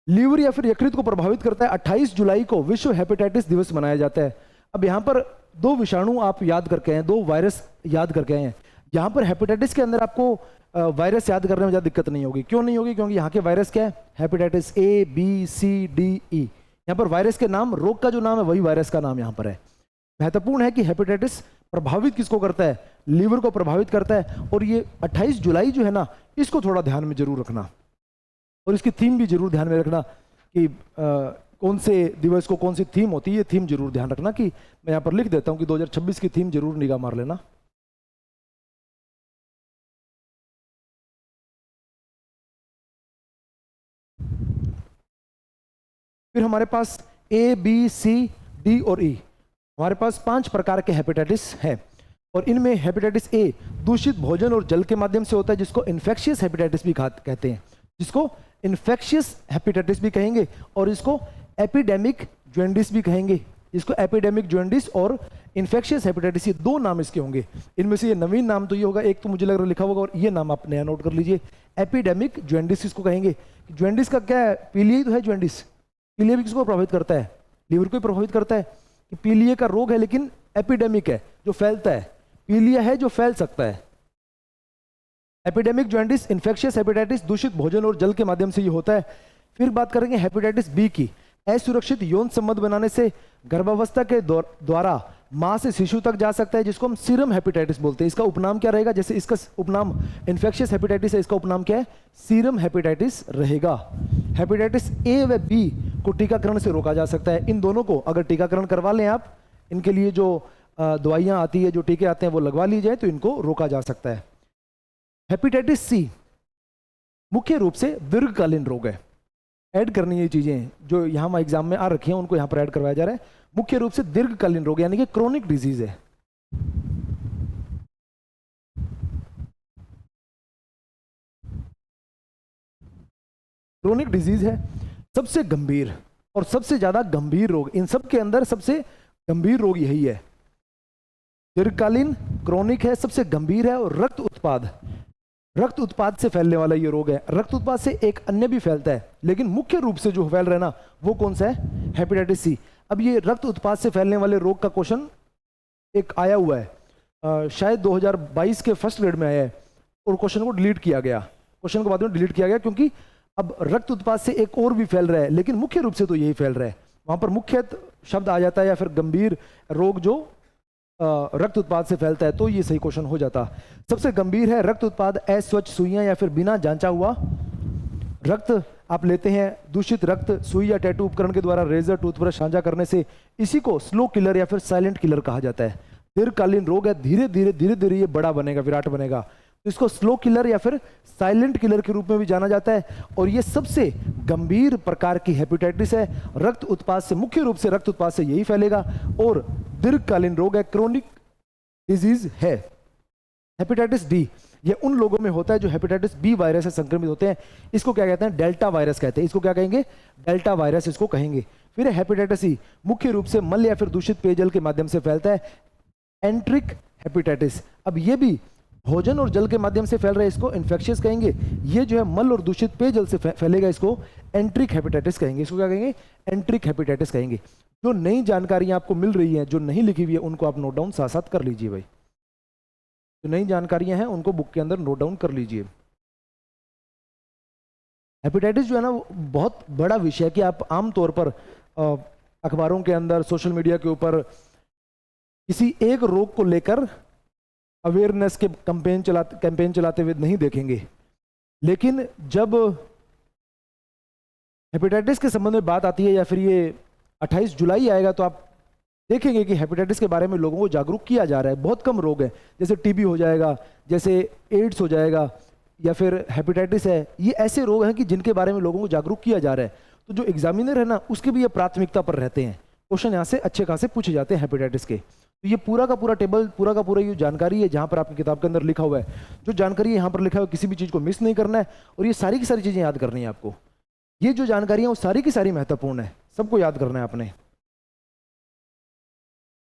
लीवर या फिर यकृत को प्रभावित करता है। 28 जुलाई को विश्व हेपेटाइटिस दिवस मनाया जाता है। अब यहां पर दो विषाणु आप याद करके हैं, दो वायरस याद करके हैं। यहां पर हेपेटाइटिस के अंदर आपको वायरस याद करने में ज्यादा दिक्कत नहीं होगी। क्यों नहीं होगी, क्योंकि यहाँ के वायरस क्या है, hepatitis A B C D E। यहाँ पर वायरस के नाम, रोग का जो नाम है वही वायरस का नाम यहाँ पर है। महत्वपूर्ण है कि हेपेटाइटिस प्रभावित किसको करता है, लीवर को प्रभावित करता है। और ये 28 जुलाई जो है ना, इसको थोड़ा ध्यान में जरूर रखना और इसकी थीम भी जरूर ध्यान में रखना कि कौन से दिवस को कौन सी थीम होती है, ये थीम जरूर ध्यान रखना कि मैं यहाँ पर लिख देता हूँ कि 2026 की थीम जरूर निगाह मार लेना। फिर हमारे पास ए, बी, सी, डी और ई, हमारे पास 5 प्रकार के हेपेटाइटिस हैं। और इनमें हेपेटाइटिस ए दूषित भोजन और जल के माध्यम से होता है, जिसको इन्फेक्शियस हेपेटाइटिस भी कहते हैं, जिसको इन्फेक्शियस हेपेटाइटिस भी कहेंगे, और इसको एपिडेमिक जॉन्डिस भी कहेंगे। इसको एपिडेमिक जॉन्डिस और इन्फेक्शियस हेपेटाइटिस, ये 2 नाम इसके होंगे। इनमें से ये नवीन नाम तो ये होगा, एक तो मुझे लग रहा है लिखा होगा, और ये नाम आप नया नोट कर लीजिए, एपिडेमिक जॉन्डिस इसको कहेंगे। जॉन्डिस का क्या है, पीलिया तो है जॉन्डिस, पीलिया भी किसको प्रभावित करता है, लीवर को प्रभावित करता है। कि पीलिया का रोग है लेकिन एपिडेमिक है, जो फैलता है, पीलिया है जो फैल सकता है। एपिडेमिक जॉन्डिस, इन्फेक्शियस हेपेटाइटिस दूषित भोजन और जल के माध्यम से ये होता है। फिर बात करेंगे हेपेटाइटिस बी की, असुरक्षित यौन संबंध बनाने से गर्भावस्था के द्वारा मां से शिशु तक जा सकता है, जिसको हम सीरम हेपेटाइटिस बोलते हैं। इसका उपनाम क्या रहेगा, जैसे इसका उपनाम इन्फेक्शियस हेपेटाइटिस है, इसका उपनाम क्या है, सीरम हेपेटाइटिस रहेगा। हेपेटाइटिस ए व बी को टीकाकरण से रोका जा सकता है। इन दोनों को अगर टीकाकरण करवा लें आप, इनके लिए जो दवाइयां आती है, जो टीके आते हैं, वो लगवा ली जाए तो इनको रोका जा सकता है। हेपेटाइटिस सी मुख्य रूप से दीर्घकालीन रोग है। ऐड करनी है ये चीजें जो यहां एग्जाम में आ रखी हैं, उनको यहां पर ऐड करवाया जा रहा है। मुख्य रूप से दीर्घकालीन रोग यानी कि क्रोनिक डिजीज है। क्रोनिक डिजीज है, सबसे गंभीर और सबसे ज्यादा गंभीर रोग, इन सब के अंदर सबसे गंभीर रोग यही है। दीर्घकालीन, क्रोनिक है, सबसे गंभीर है, और रक्त उत्पाद से फैलने वाला ये रोग है। रक्त उत्पाद से एक अन्य भी फैलता है, लेकिन मुख्य रूप से जो फैल रहा है ना, वो कौन सा है, हेपेटाइटिस सी। अब ये रक्त उत्पाद से फैलने वाले रोग का क्वेश्चन एक आया हुआ है, शायद 2022 के फर्स्ट ग्रेड में आया है, और क्वेश्चन को डिलीट किया गया, क्वेश्चन को बाद में डिलीट किया गया, क्योंकि अब रक्त उत्पाद से एक और भी फैल रहा है, लेकिन मुख्य रूप से तो यही फैल रहा है। वहां पर मुख्य शब्द आ जाता है, या फिर गंभीर रोग जो रक्त उत्पाद से फैलता है, तो ये सही क्वेश्चन हो जाता। सबसे गंभीर है रक्त उत्पाद अस्वच्छ सुइयां या फिर बिना जांचा हुआ रक्त आप लेते हैं, दूषित रक्त सुई या टैटू उपकरण के द्वारा रेजर, टूथब्रश साझा करने से, इसी को स्लो किलर या फिर साइलेंट किलर कहा जाता है। दीर्घकालीन रोग है, धीरे धीरे ये बड़ा बनेगा, विराट बनेगा, तो इसको स्लो किलर या फिर साइलेंट किलर के रूप में भी जाना जाता है। और ये सबसे गंभीर प्रकार की हेपेटाइटिस है, रक्त उत्पाद से, मुख्य रूप से रक्त उत्पाद से यही फैलेगा, और दीर्घकालीन रोग है, क्रोनिक डिजीज है। हेपेटाइटिस डी, ये उन लोगों में होता है जो हेपेटाइटिस बी वायरस से संक्रमित होते हैं। इसको क्या कहते हैं, डेल्टा वायरस कहते हैं। इसको क्या कहेंगे, डेल्टा वायरस इसको कहेंगे। फिर हेपेटाइटिस सी, मुख्य रूप से मल या फिर दूषित पेयजल के माध्यम से फैलता है। एंट्रिक हेपेटाइटिस, अब ये भी भोजन और जल के माध्यम से फैल रहा है, इसको इन्फेक्शियस कहेंगे। ये जो है मल और दूषित पेयजल से फैलेगा, इसको एंट्रिक हेपेटाइटिस कहेंगे। इसको क्या कहेंगे, एंट्रिक हेपेटाइटिस कहेंगे। जो नई जानकारियां आपको मिल रही हैं, जो नहीं लिखी हुई है, उनको आप नोट डाउन साथ साथ कर लीजिए भाई। जो नई जानकारियां हैं उनको बुक के अंदर नोट डाउन कर लीजिए। हेपेटाइटिस जो है ना, वो बहुत बड़ा विषय है कि आप आमतौर पर अखबारों के अंदर, सोशल मीडिया के ऊपर किसी एक रोग को लेकर अवेयरनेस के कैंपेन चलाते हुए नहीं देखेंगे। लेकिन जब हेपेटाइटिस के संबंध में बात आती है, या फिर ये 28 जुलाई आएगा, तो आप देखेंगे कि हेपेटाइटिस के बारे में लोगों को जागरूक किया जा रहा है। बहुत कम रोग हैं, जैसे टीबी हो जाएगा, जैसे एड्स हो जाएगा, या फिर हेपेटाइटिस है। ये ऐसे रोग हैं कि जिनके बारे में लोगों को जागरूक किया जा रहा है। तो जो एग्जामिनर है ना, उसके भी ये प्राथमिकता पर रहते हैं। क्वेश्चन यहाँ से अच्छे खासे पूछे जाते हैं हेपेटाइटिस के। तो ये पूरा का पूरा टेबल, पूरा का पूरा ये जानकारी है, जहाँ पर आपकी किताब के अंदर लिखा हुआ है, जो जानकारी यहाँ पर लिखा हुआ है, किसी भी चीज़ को मिस नहीं करना है, और ये सारी की सारी चीज़ें याद करनी है आपको। ये जो जानकारी है वो सारी की सारी महत्वपूर्ण है, सबको याद करना है आपने।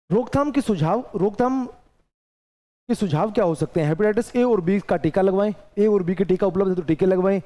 रोकथाम के सुझाव क्या हो सकते हैं। हेपेटाइटिस ए और बी का टीका लगवाएं, ए और बी के टीका उपलब्ध है तो टीके लगवाएं।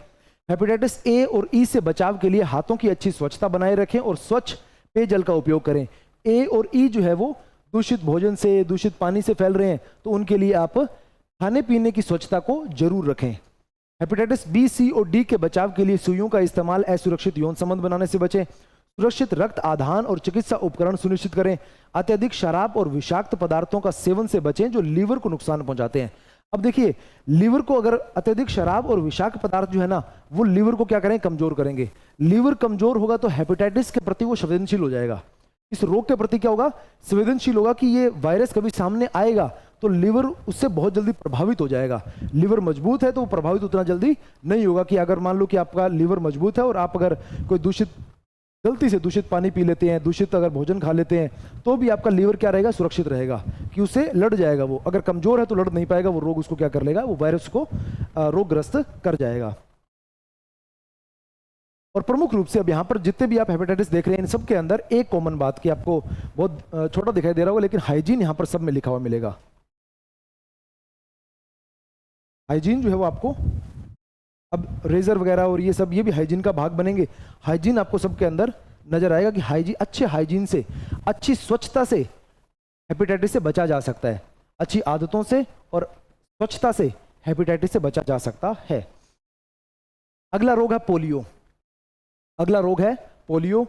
हेपेटाइटिस ए और ई से बचाव के लिए हाथों की अच्छी स्वच्छता बनाए रखें और स्वच्छ पेयजल का उपयोग करें। ए और ई जो है वो दूषित भोजन से, दूषित पानी से फैल रहे हैं, तो उनके लिए आप खाने पीने की स्वच्छता को जरूर रखें। हेपेटाइटिस बी, सी और डी के बचाव के लिए सुइयों का इस्तेमाल, असुरक्षित यौन संबंध बनाने से बचें। सुरक्षित रक्त आधान और चिकित्सा उपकरण सुनिश्चित करें। अत्यधिक शराब और विषाक्त पदार्थों का सेवन से बचें जो लीवर को नुकसान पहुंचाते हैं। अब देखिए, लीवर को अगर अत्यधिक शराब और विषाक्त पदार्थ जो है ना, वो लीवर को क्या करें, कमजोर करेंगे। लीवर कमजोर होगा तो हेपेटाइटिस के प्रति वो संवेदनशील हो जाएगा। इस रोग के प्रति क्या होगा, संवेदनशील होगा कि ये वायरस कभी सामने आएगा तो लीवर उससे बहुत जल्दी प्रभावित हो जाएगा। लीवर मजबूत है तो वो प्रभावित उतना जल्दी नहीं होगा। कि अगर मान लो कि आपका लीवर मजबूत है और आप अगर कोई गलती से दूषित पानी पी लेते हैं, दूषित अगर भोजन खा लेते हैं, तो भी आपका लीवर क्या रहेगा, सुरक्षित रहेगा कि उससे लड़ जाएगा। वो अगर कमजोर है तो लड़ नहीं पाएगा, वो रोग उसको क्या कर लेगा, वो वायरस को रोगग्रस्त कर जाएगा। और प्रमुख रूप से अब यहाँ पर जितने भी आप हेपेटाइटिस देख रहे हैं, इन सब के अंदर एक कॉमन बात की आपको बहुत छोटा दिखाई दे रहा होगा, लेकिन हाइजीन यहाँ पर सब में लिखा हुआ मिलेगा। हाइजीन जो है वो आपको, अब रेजर वगैरह और ये सब, ये भी हाइजीन का भाग बनेंगे। हाइजीन आपको सबके अंदर नजर आएगा कि हाइजीन, अच्छे हाइजीन से, अच्छी स्वच्छता से हेपेटाइटिस से बचा जा सकता है। अच्छी आदतों से और स्वच्छता से हेपेटाइटिस से बचा जा सकता है। अगला रोग है पोलियो। अगला रोग है पोलियो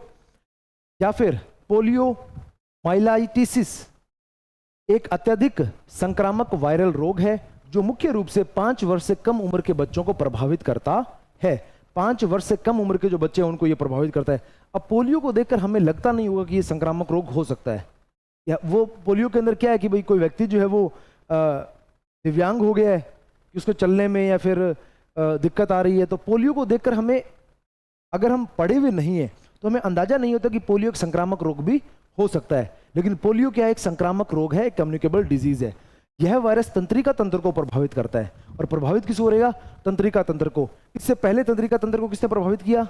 या फिर पोलियो माइलाइटिस। एक अत्यधिक संक्रामक वायरल रोग है जो मुख्य रूप से 5 वर्ष से कम उम्र के बच्चों को प्रभावित करता है। 5 वर्ष से कम उम्र के जो बच्चे हैं उनको ये प्रभावित करता है। अब पोलियो को देखकर हमें लगता नहीं होगा कि ये संक्रामक रोग हो सकता है, या वो पोलियो के अंदर क्या है कि भाई कोई व्यक्ति जो है वो दिव्यांग हो गया है कि उसको चलने में या फिर दिक्कत आ रही है। तो पोलियो को देखकर हमें, अगर हम पढ़े हुए नहीं है तो हमें अंदाजा नहीं होता कि पोलियो एक संक्रामक रोग भी हो सकता है। लेकिन पोलियो क्या है, एक संक्रामक रोग है, एक कम्युनिकेबल डिजीज है। यह वायरस तंत्रिका तंत्र को प्रभावित करता है। और प्रभावित किसको करेगा, तंत्रिका तंत्र को। इससे पहले तंत्रिका तंत्र को किसने प्रभावित किया,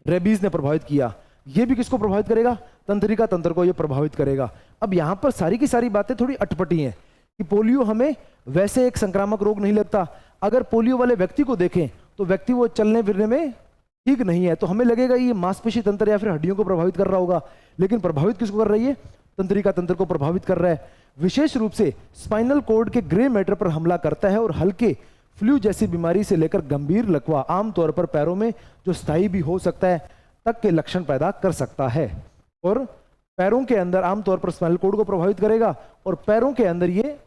रेबीज ने प्रभावित किया। यह भी किसको प्रभावित करेगा, तंत्रिका तंत्र को यह प्रभावित करेगा। अब यहां पर सारी की सारी बातें थोड़ी अटपटी हैं कि पोलियो हमें वैसे एक संक्रामक रोग नहीं लगता। अगर पोलियो वाले व्यक्ति को देखें तो व्यक्ति वो चलने फिरने में ठीक नहीं है, तो हमें लगेगा ये मांसपेशी तंत्र या फिर हड्डियों को प्रभावित कर रहा होगा। लेकिन प्रभावित किसको कर रही है, तंत्रिका तंत्र को प्रभावित कर रहा है। विशेष रूप से स्पाइनल कॉर्ड के ग्रे मैटर पर हमला करता है और हल्के फ्लू जैसी बीमारी से लेकर गंभीर लकवा, आमतौर पर पैरों में जो स्थायी भी हो सकता है, तक के लक्षण पैदा कर सकता है। और पैरों के अंदर आमतौर पर स्पाइनल कॉर्ड को प्रभावित करेगा और पैरों के अंदर ये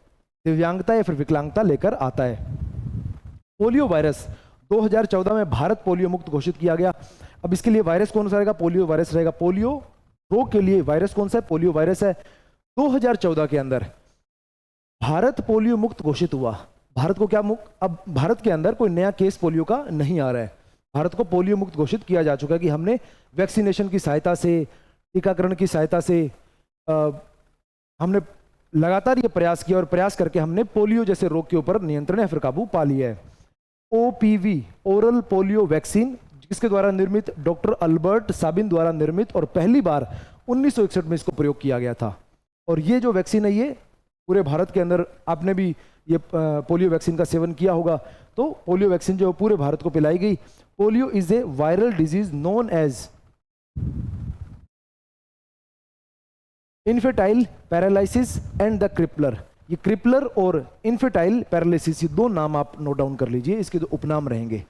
दिव्यांगता या फिर विकलांगता लेकर आता है। पोलियो वायरस 2014 में भारत पोलियो मुक्त घोषित किया गया। अब इसके लिए वायरस कौन सा रहेगा, पोलियो वायरस रहेगा। पोलियो रोग के लिए वायरस कौन सा है, पोलियो वायरस है। 2014 के अंदर भारत पोलियो मुक्त घोषित हुआ। भारत को क्या मुक्त, अब भारत के अंदर कोई नया केस पोलियो का नहीं आ रहा है। भारत को पोलियो मुक्त घोषित किया जा चुका है कि हमने वैक्सीनेशन की सहायता से, टीकाकरण की सहायता से हमने लगातार ये प्रयास किया और प्रयास करके हमने पोलियो जैसे रोग के ऊपर नियंत्रण या फिर काबू पा लिया है। ओपीवी, ओरल पोलियो वैक्सीन, जिसके द्वारा निर्मित, डॉक्टर अल्बर्ट साबिन द्वारा निर्मित, और पहली बार 1961 में इसको प्रयोग किया गया था। और ये जो वैक्सीन है ये पूरे भारत के अंदर, आपने भी ये पोलियो वैक्सीन का सेवन किया होगा, तो पोलियो वैक्सीन जो पूरे भारत को पिलाई गई। Polio is a viral disease known as infantile paralysis and the crippler. ये क्रिपलर और इन्फेटाइल पैरालिसिस, ये दो नाम आप नोट डाउन कर लीजिए, इसके दो उपनाम रहेंगे।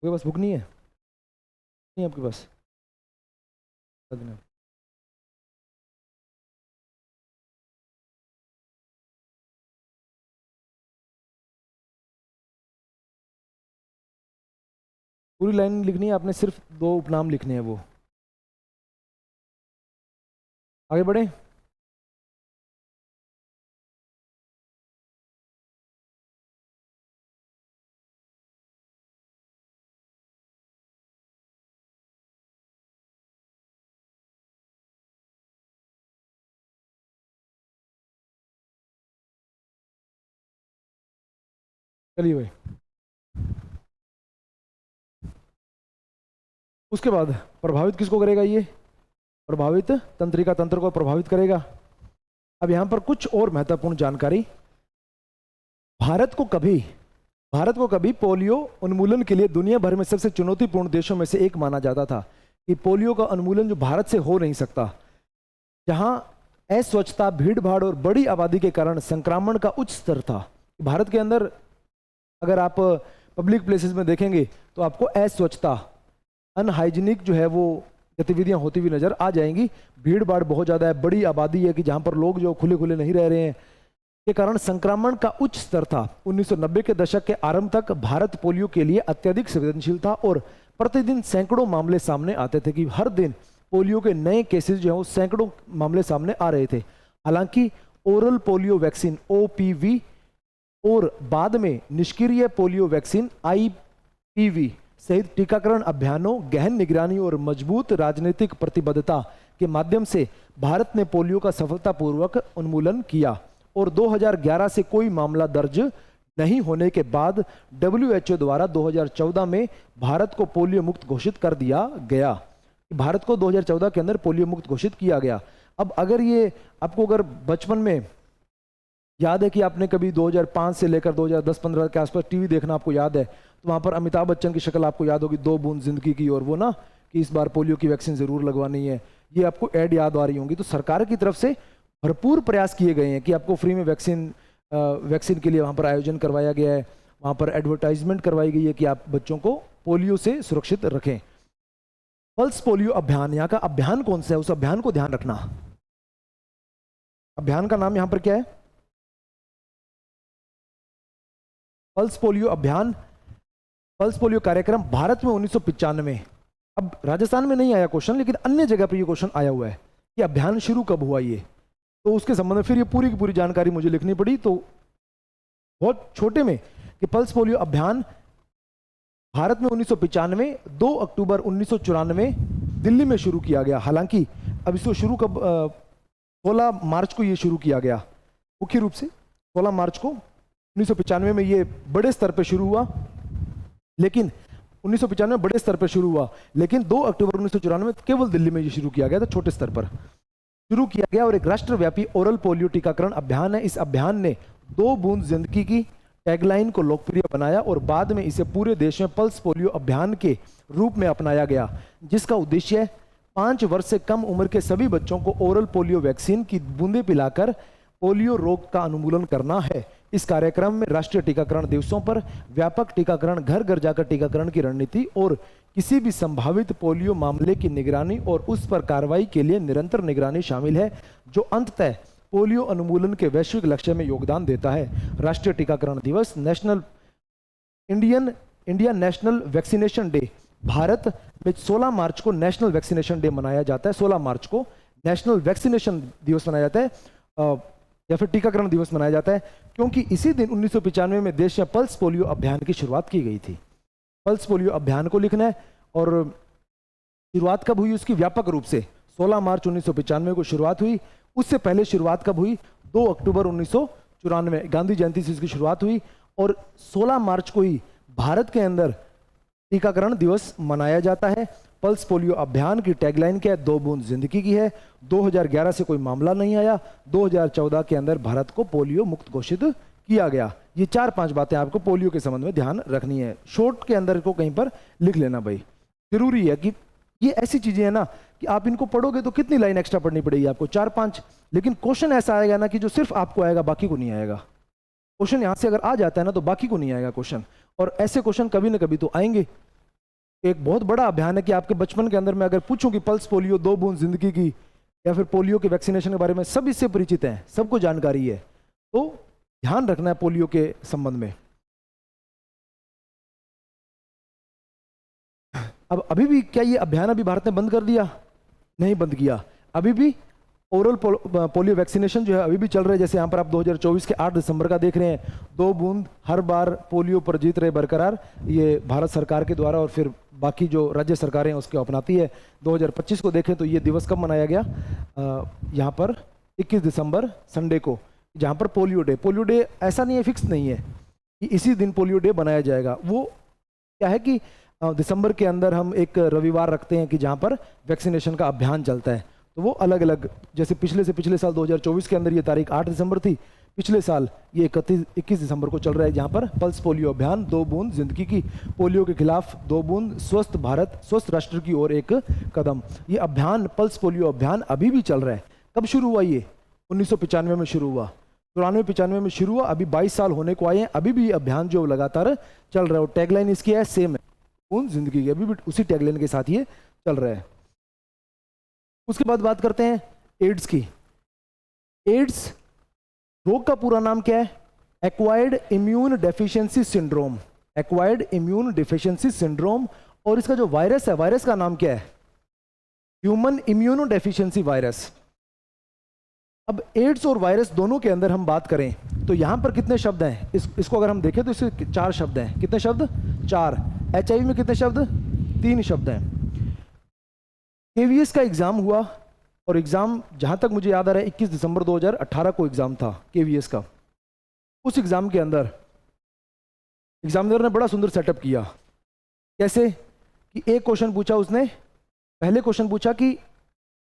आपके पास बुक नहीं है, नहीं आपके पास? पूरी लाइन लिखनी है आपने, सिर्फ 2 उपनाम लिखने हैं। वो आगे बढ़े। चलिए भाई, उसके बाद प्रभावित किसको करेगा, ये प्रभावित तंत्रिका तंत्र को प्रभावित करेगा। अब यहां पर कुछ और महत्वपूर्ण जानकारी। भारत को कभी पोलियो उन्मूलन के लिए दुनिया भर में सबसे चुनौतीपूर्ण देशों में से एक माना जाता था कि पोलियो का उन्मूलन जो भारत से हो नहीं सकता, जहां अस्वच्छता, भीड़ भाड़ और बड़ी आबादी के कारण संक्रमण का उच्च स्तर था। भारत के अंदर अगर आप पब्लिक प्लेसेस में देखेंगे तो आपको अस्वच्छता, अनहाइजीनिक जो है वो गतिविधियां होती हुई नजर आ जाएंगी। भीड़ भाड़ बहुत ज़्यादा है, बड़ी आबादी है कि जहां पर लोग जो खुले खुले नहीं रह रहे हैं, के कारण संक्रमण का उच्च स्तर था। 1990 के दशक के आरंभ तक भारत पोलियो के लिए अत्यधिक संवेदनशील था और प्रतिदिन सैकड़ों मामले सामने आते थे कि हर दिन पोलियो के नए केसेस जो है वो सैकड़ों मामले सामने आ रहे थे। हालांकि ओरल पोलियो वैक्सीन OPV और बाद में निष्क्रिय पोलियो वैक्सीन IPV सहित टीकाकरण अभियानों, गहन निगरानी और मजबूत राजनीतिक प्रतिबद्धता के माध्यम से भारत ने पोलियो का सफलतापूर्वक उन्मूलन किया और 2011 से कोई मामला दर्ज नहीं होने के बाद WHO द्वारा 2014 में भारत को पोलियो मुक्त घोषित कर दिया गया। भारत को 2014 के अंदर पोलियो मुक्त घोषित किया गया। अब अगर ये आपको अगर बचपन में याद है कि आपने कभी 2005 से लेकर 2010-15 के आसपास टीवी देखना आपको याद है, तो वहां पर अमिताभ बच्चन की शक्ल आपको याद होगी, 2 बूंद जिंदगी की, और वो ना कि इस बार पोलियो की वैक्सीन जरूर लगवानी है, ये आपको ऐड याद आ रही होंगी। तो सरकार की तरफ से भरपूर प्रयास किए गए हैं कि आपको फ्री में वैक्सीन के लिए वहां पर आयोजन करवाया गया है, वहां पर एडवर्टाइजमेंट करवाई गई है कि आप बच्चों को पोलियो से सुरक्षित रखें। पल्स पोलियो अभियान, यहाँ का अभियान कौन सा है, उस अभियान को ध्यान रखना। अभियान का नाम यहां पर क्या है? पल्स पोलियो अभियान, पल्स पोलियो कार्यक्रम भारत में 1995। अब राजस्थान में नहीं आया क्वेश्चन, लेकिन अन्य जगह पर ये क्वेश्चन आया हुआ है कि अभियान शुरू कब हुआ ये, तो उसके संबंध में फिर ये पूरी की पूरी जानकारी मुझे लिखनी पड़ी। तो बहुत छोटे में कि पल्स पोलियो अभियान भारत में 1995, 2 अक्टूबर 1994 दिल्ली में शुरू किया गया। हालांकि अब इसको शुरू कब 16 मार्च को ये शुरू किया गया, मुख्य रूप से 16 मार्च को 1995 में ये बड़े स्तर पर शुरू हुआ, लेकिन 1995 में बड़े स्तर पर शुरू हुआ, लेकिन 2 अक्टूबर 1994 में केवल दिल्ली में ये शुरू किया गया था, छोटे स्तर पर शुरू किया गया और एक राष्ट्रव्यापी ओरल पोलियो टीकाकरण अभियान है। इस अभियान ने 2 बूंद जिंदगी की टैगलाइन को लोकप्रिय बनाया और बाद में इसे पूरे देश में पल्स पोलियो अभियान के रूप में अपनाया गया, जिसका उद्देश्य 5 वर्ष से कम उम्र के सभी बच्चों को ओरल पोलियो वैक्सीन की बूंदें पिलाकर पोलियो रोग का उन्मूलन करना है। इस कार्यक्रम में राष्ट्रीय टीकाकरण दिवसों पर व्यापक टीकाकरण, घर घर जाकर टीकाकरण की रणनीति और किसी भी संभावित पोलियो मामले की निगरानी और उस पर कार्रवाई के लिए निरंतर निगरानी शामिल है, जो अंततः पोलियो उन्मूलन के वैश्विक लक्ष्य में योगदान देता है। राष्ट्रीय टीकाकरण दिवस, India national vaccination day, Bharat में 16 मार्च को नेशनल वैक्सीनेशन डे मनाया जाता है। 16 मार्च को नेशनल वैक्सीनेशन दिवस मनाया जाता है या फिर टीकाकरण दिवस मनाया जाता है, क्योंकि इसी दिन 1995 में देश में पल्स पोलियो अभियान की शुरुआत की गई थी। पल्स पोलियो अभियान को लिखना है और शुरुआत कब हुई उसकी, व्यापक रूप से 16 मार्च 1995 को शुरुआत हुई। उससे पहले शुरुआत कब हुई? 2 अक्टूबर 1994 गांधी जयंती से इसकी शुरुआत हुई और 16 मार्च को ही भारत के अंदर टीकाकरण दिवस मनाया जाता है। पल्स पोलियो अभियान की टैगलाइन क्या है? 2 बूंद जिंदगी की है। 2011 से कोई मामला नहीं आया, 2014 के अंदर भारत को पोलियो मुक्त घोषित किया गया। ये 4-5 बातें आपको पोलियो के संबंध में ध्यान रखनी है। शॉर्ट के अंदर को कहीं पर लिख लेना भाई, जरूरी है कि ये ऐसी चीजें हैं ना कि आप इनको पढ़ोगे तो कितनी लाइन एक्स्ट्रा पढ़नी पड़ेगी आपको, 4-5, लेकिन क्वेश्चन ऐसा आएगा ना कि जो सिर्फ आपको आएगा बाकी को नहीं आएगा। क्वेश्चन यहां से अगर आ जाता है ना तो बाकी को नहीं आएगा क्वेश्चन, और ऐसे क्वेश्चन कभी ना कभी तो आएंगे। एक बहुत बड़ा अभियान है कि आपके बचपन के अंदर मैं अगर पूछूं कि पल्स पोलियो, 2 बूंद जिंदगी की, या फिर पोलियो के वैक्सीनेशन के बारे में सब इससे परिचित हैं, सबको जानकारी है, तो ध्यान रखना है पोलियो के संबंध में। अब अभी भी क्या ये अभियान अभी भारत ने बंद कर दिया? नहीं बंद किया, अभी भी ओरल पोलियो वैक्सीनेशन जो है अभी भी चल रहा है। जैसे यहाँ पर आप 2024 के 8 दिसंबर का देख रहे हैं, 2 बूंद हर बार पोलियो पर जीत रहे बरकरार, ये भारत सरकार के द्वारा और फिर बाकी जो राज्य सरकारें हैं उसको अपनाती है। 2025 को देखें तो ये दिवस कब मनाया गया? यहाँ पर 21 दिसंबर संडे को, जहाँ पर पोलियो डे ऐसा नहीं है, फिक्स नहीं है कि इसी दिन पोलियो डे बनाया जाएगा। वो क्या है कि दिसंबर के अंदर हम एक रविवार रखते हैं कि जहाँ पर वैक्सीनेशन का अभियान चलता है, तो वो अलग अलग, जैसे पिछले साल 2024 के अंदर ये तारीख 8 दिसंबर थी, पिछले साल ये 21 दिसंबर को चल रहा है, जहाँ पर पल्स पोलियो अभियान, 2 बूंद जिंदगी की, पोलियो के खिलाफ 2 बूंद, स्वस्थ भारत स्वस्थ राष्ट्र की ओर एक कदम। ये अभियान, पल्स पोलियो अभियान अभी भी चल रहा है। कब शुरू हुआ ये? 1995 में शुरू हुआ। 94-95 में शुरू हुआ, अभी 22 साल होने को आए हैं, अभी भी अभियान जो लगातार चल रहा है। और टैगलाइन इसकी है सेम है, उन जिंदगी की, अभी भी उसी टैगलाइन के साथ ये चल रहा है। उसके बाद बात करते हैं एड्स की। एड्स रोग का पूरा नाम क्या है? Acquired immune deficiency syndrome. Acquired immune deficiency syndrome. और इसका जो वायरस है, वायरस का नाम क्या है? Human immuno deficiency virus. अब एड्स और वायरस दोनों के अंदर हम बात करें तो यहां पर कितने शब्द हैं? इसको अगर हम देखें तो इसके 4 शब्द हैं। कितने शब्द? 4। HIV में कितने शब्द? 3 शब्द हैं। KVS का एग्जाम हुआ, और एग्जाम जहां तक मुझे याद आ रहा है 21 दिसंबर 2018 को एग्जाम था KVS का। उस एग्जाम के अंदर एग्जामिनर ने बड़ा सुंदर सेटअप किया। कैसे कि एक क्वेश्चन पूछा उसने, पहले क्वेश्चन पूछा कि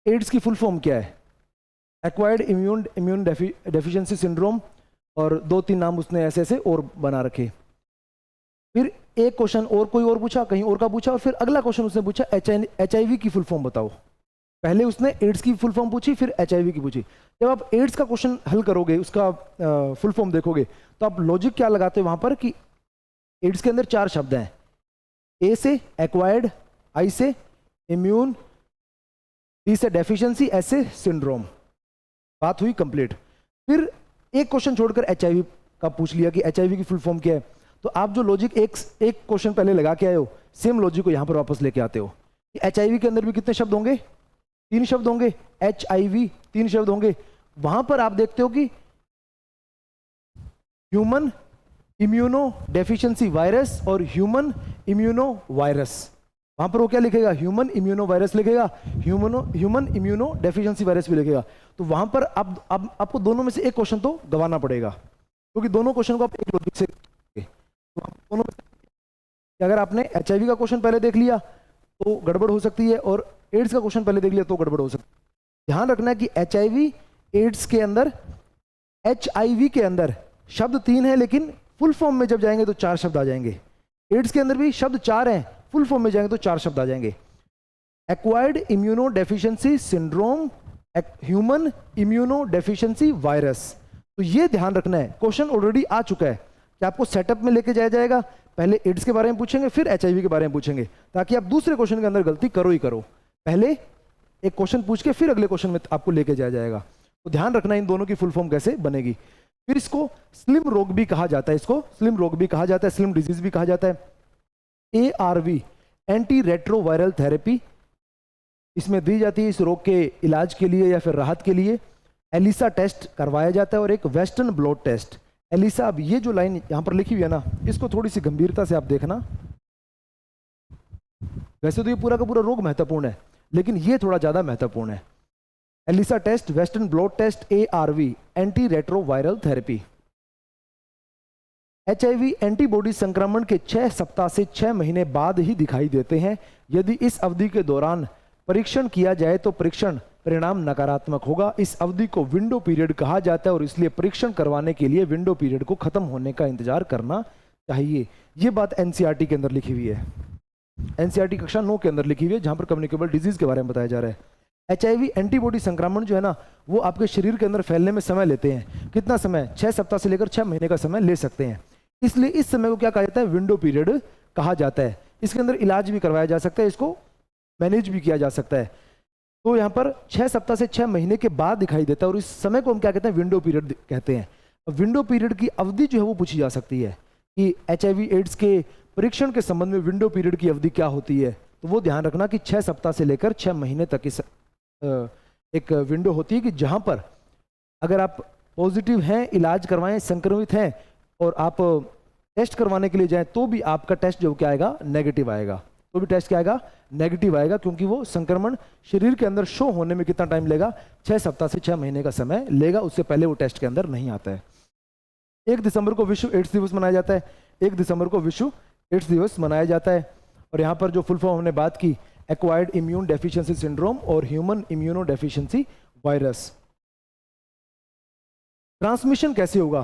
एड्स की फुल फॉर्म क्या है? एक्वायर्ड इम्यून डेफिशिएंसी सिंड्रोम, और 2-3 नाम उसने ऐसे ऐसे और बना रखे। फिर एक क्वेश्चन और कोई और पूछा, कहीं और का पूछा, और फिर अगला क्वेश्चन उसने पूछा HIV की फुल फॉर्म बताओ। पहले उसने एड्स की फुल फॉर्म पूछी, फिर HIV की पूछी। जब आप एड्स का क्वेश्चन हल करोगे, उसका फुल फॉर्म देखोगे, तो आप लॉजिक क्या लगाते हो वहां पर कि एड्स के अंदर 4 शब्द हैं। ए से एक्वायर्ड, आई से इम्यून, डी से डेफिशिएंसी, एस से सिंड्रोम। बात हुई कंप्लीट। फिर एक क्वेश्चन छोड़कर HIV का पूछ लिया कि HIV की फुल फॉर्म क्या है। तो आप जो लॉजिक एक क्वेश्चन पहले लगा के आए हो, सेम लॉजिक को यहां पर वापस लेके आते हो कि HIV के अंदर भी कितने शब्द होंगे? 3 शब्द होंगे। HIV 3 शब्द होंगे। वहां पर आप देखते हो कि ह्यूमन इम्यूनो डेफिशिएंसी वायरस और ह्यूमन इम्यूनो वायरस, वहां पर वो क्या लिखेगा? ह्यूमन इम्यूनो वायरस लिखेगा, ह्यूमन इम्यूनो डेफिशिएंसी वायरस भी लिखेगा। तो वहां पर अब आपको दोनों में से एक क्वेश्चन तो गंवाना पड़ेगा, क्योंकि दोनों क्वेश्चन को आप एक लॉजिक से, तो दोनों में से अगर आपने HIV का क्वेश्चन पहले देख लिया तो गड़बड़ हो सकती है, और एड्स का क्वेश्चन पहले देख लिया तो गड़बड़ हो सकती है। ध्यान रखना है कि HIV एड्स के अंदर, HIV के अंदर शब्द 3 है, लेकिन फुल फॉर्म में जब जाएंगे तो 4 शब्द आ जाएंगे। एड्स के अंदर भी शब्द 4 हैं, फुल फॉर्म में जाएंगे तो 4 शब्द आ जाएंगे। Acquired immuno deficiency syndrome, human immuno deficiency virus. तो ये ध्यान रखना है। क्वेश्चन ऑलरेडी आ चुका है कि आपको सेटअप में लेके जाया जाएगा। पहले एड्स के बारे में पूछेंगे, फिर HIV के बारे में पूछेंगे, ताकि आप दूसरे क्वेश्चन के अंदर गलती करो ही करो। पहले एक क्वेश्चन पूछ के फिर अगले क्वेश्चन में आपको लेके जाया जाएगा। तो ध्यान रखना इन दोनों की फुल फॉर्म कैसे बनेगी। फिर इसको स्लिम रोग भी कहा जाता है, इसको स्लिम रोग भी कहा जाता है, स्लिम डिजीज भी कहा जाता है। ARV एंटी रेट्रोवायरल थेरेपी इसमें दी जाती है इस रोग के इलाज के लिए या फिर राहत के लिए। एलिसा टेस्ट करवाया जाता है, और एक वेस्टर्न ब्लॉट टेस्ट। एलिसा, अब ये जो लाइन यहां पर लिखी हुई है ना, इसको थोड़ी सी गंभीरता से आप देखना। वैसे तो ये पूरा का पूरा रोग महत्वपूर्ण है, लेकिन ये थोड़ा ज्यादा महत्वपूर्ण है। ELISA test, western blot test, ARV anti retroviral therapy. HIV antibody संक्रमण के 6 सप्ताह से 6 महीने बाद ही दिखाई देते हैं। यदि इस अवधि के दौरान परीक्षण किया जाए तो परीक्षण परिणाम नकारात्मक होगा। इस अवधि को विंडो पीरियड कहा जाता है, और इसलिए परीक्षण करवाने के लिए विंडो पीरियड को खत्म होने का इंतजार करना चाहिए। ये बात NCERT के अंदर लिखी हुई है, NCERT कक्षा 9 के अंदर लिखी हुई है, जहां पर कम्युनिकेबल डिजीज के बारे में बताया जा रहा है। HIV एंटीबॉडी संक्रमण जो है ना, वो आपके शरीर के अंदर फैलने में समय लेते हैं। कितना समय? 6 सप्ताह से लेकर 6 महीने का समय ले सकते हैं। इसलिए इस समय को क्या कहा जाता है? विंडो पीरियड कहा जाता है। इसके अंदर इलाज भी करवाया जा सकता है, इसको मैनेज भी किया जा सकता है। तो यहाँ पर 6 सप्ताह से 6 महीने के बाद दिखाई देता है, और इस समय को हम क्या कहते हैं? विंडो पीरियड कहते हैं। विंडो पीरियड की अवधि जो है वो पूछी जा सकती है कि HIV एड्स के परीक्षण के संबंध में विंडो पीरियड की अवधि क्या होती है। तो वो ध्यान रखना कि 6 सप्ताह से लेकर 6 महीने तक इस एक विंडो होती है कि जहां पर अगर आप पॉजिटिव हैं, इलाज करवाएं, संक्रमित हैं, और आप टेस्ट करवाने के लिए जाएं, तो भी आपका टेस्ट जो क्या आएगा? नेगेटिव आएगा। तो भी टेस्ट क्या आएगा? नेगेटिव आएगा, क्योंकि वो संक्रमण शरीर के अंदर शो होने में कितना टाइम लेगा? 6 सप्ताह से 6 महीने का समय लेगा। उससे पहले वो टेस्ट के अंदर नहीं आता है। 1 दिसंबर को विश्व एड्स दिवस मनाया जाता है। 1 दिसंबर को विश्व एड्स दिवस मनाया जाता है। और यहाँ पर जो फुल फॉर्म हमने बात की, एक्वायर्ड इम्यून डेफिशिएंसी सिंड्रोम और human immuno deficiency virus. Transmission कैसे होगा?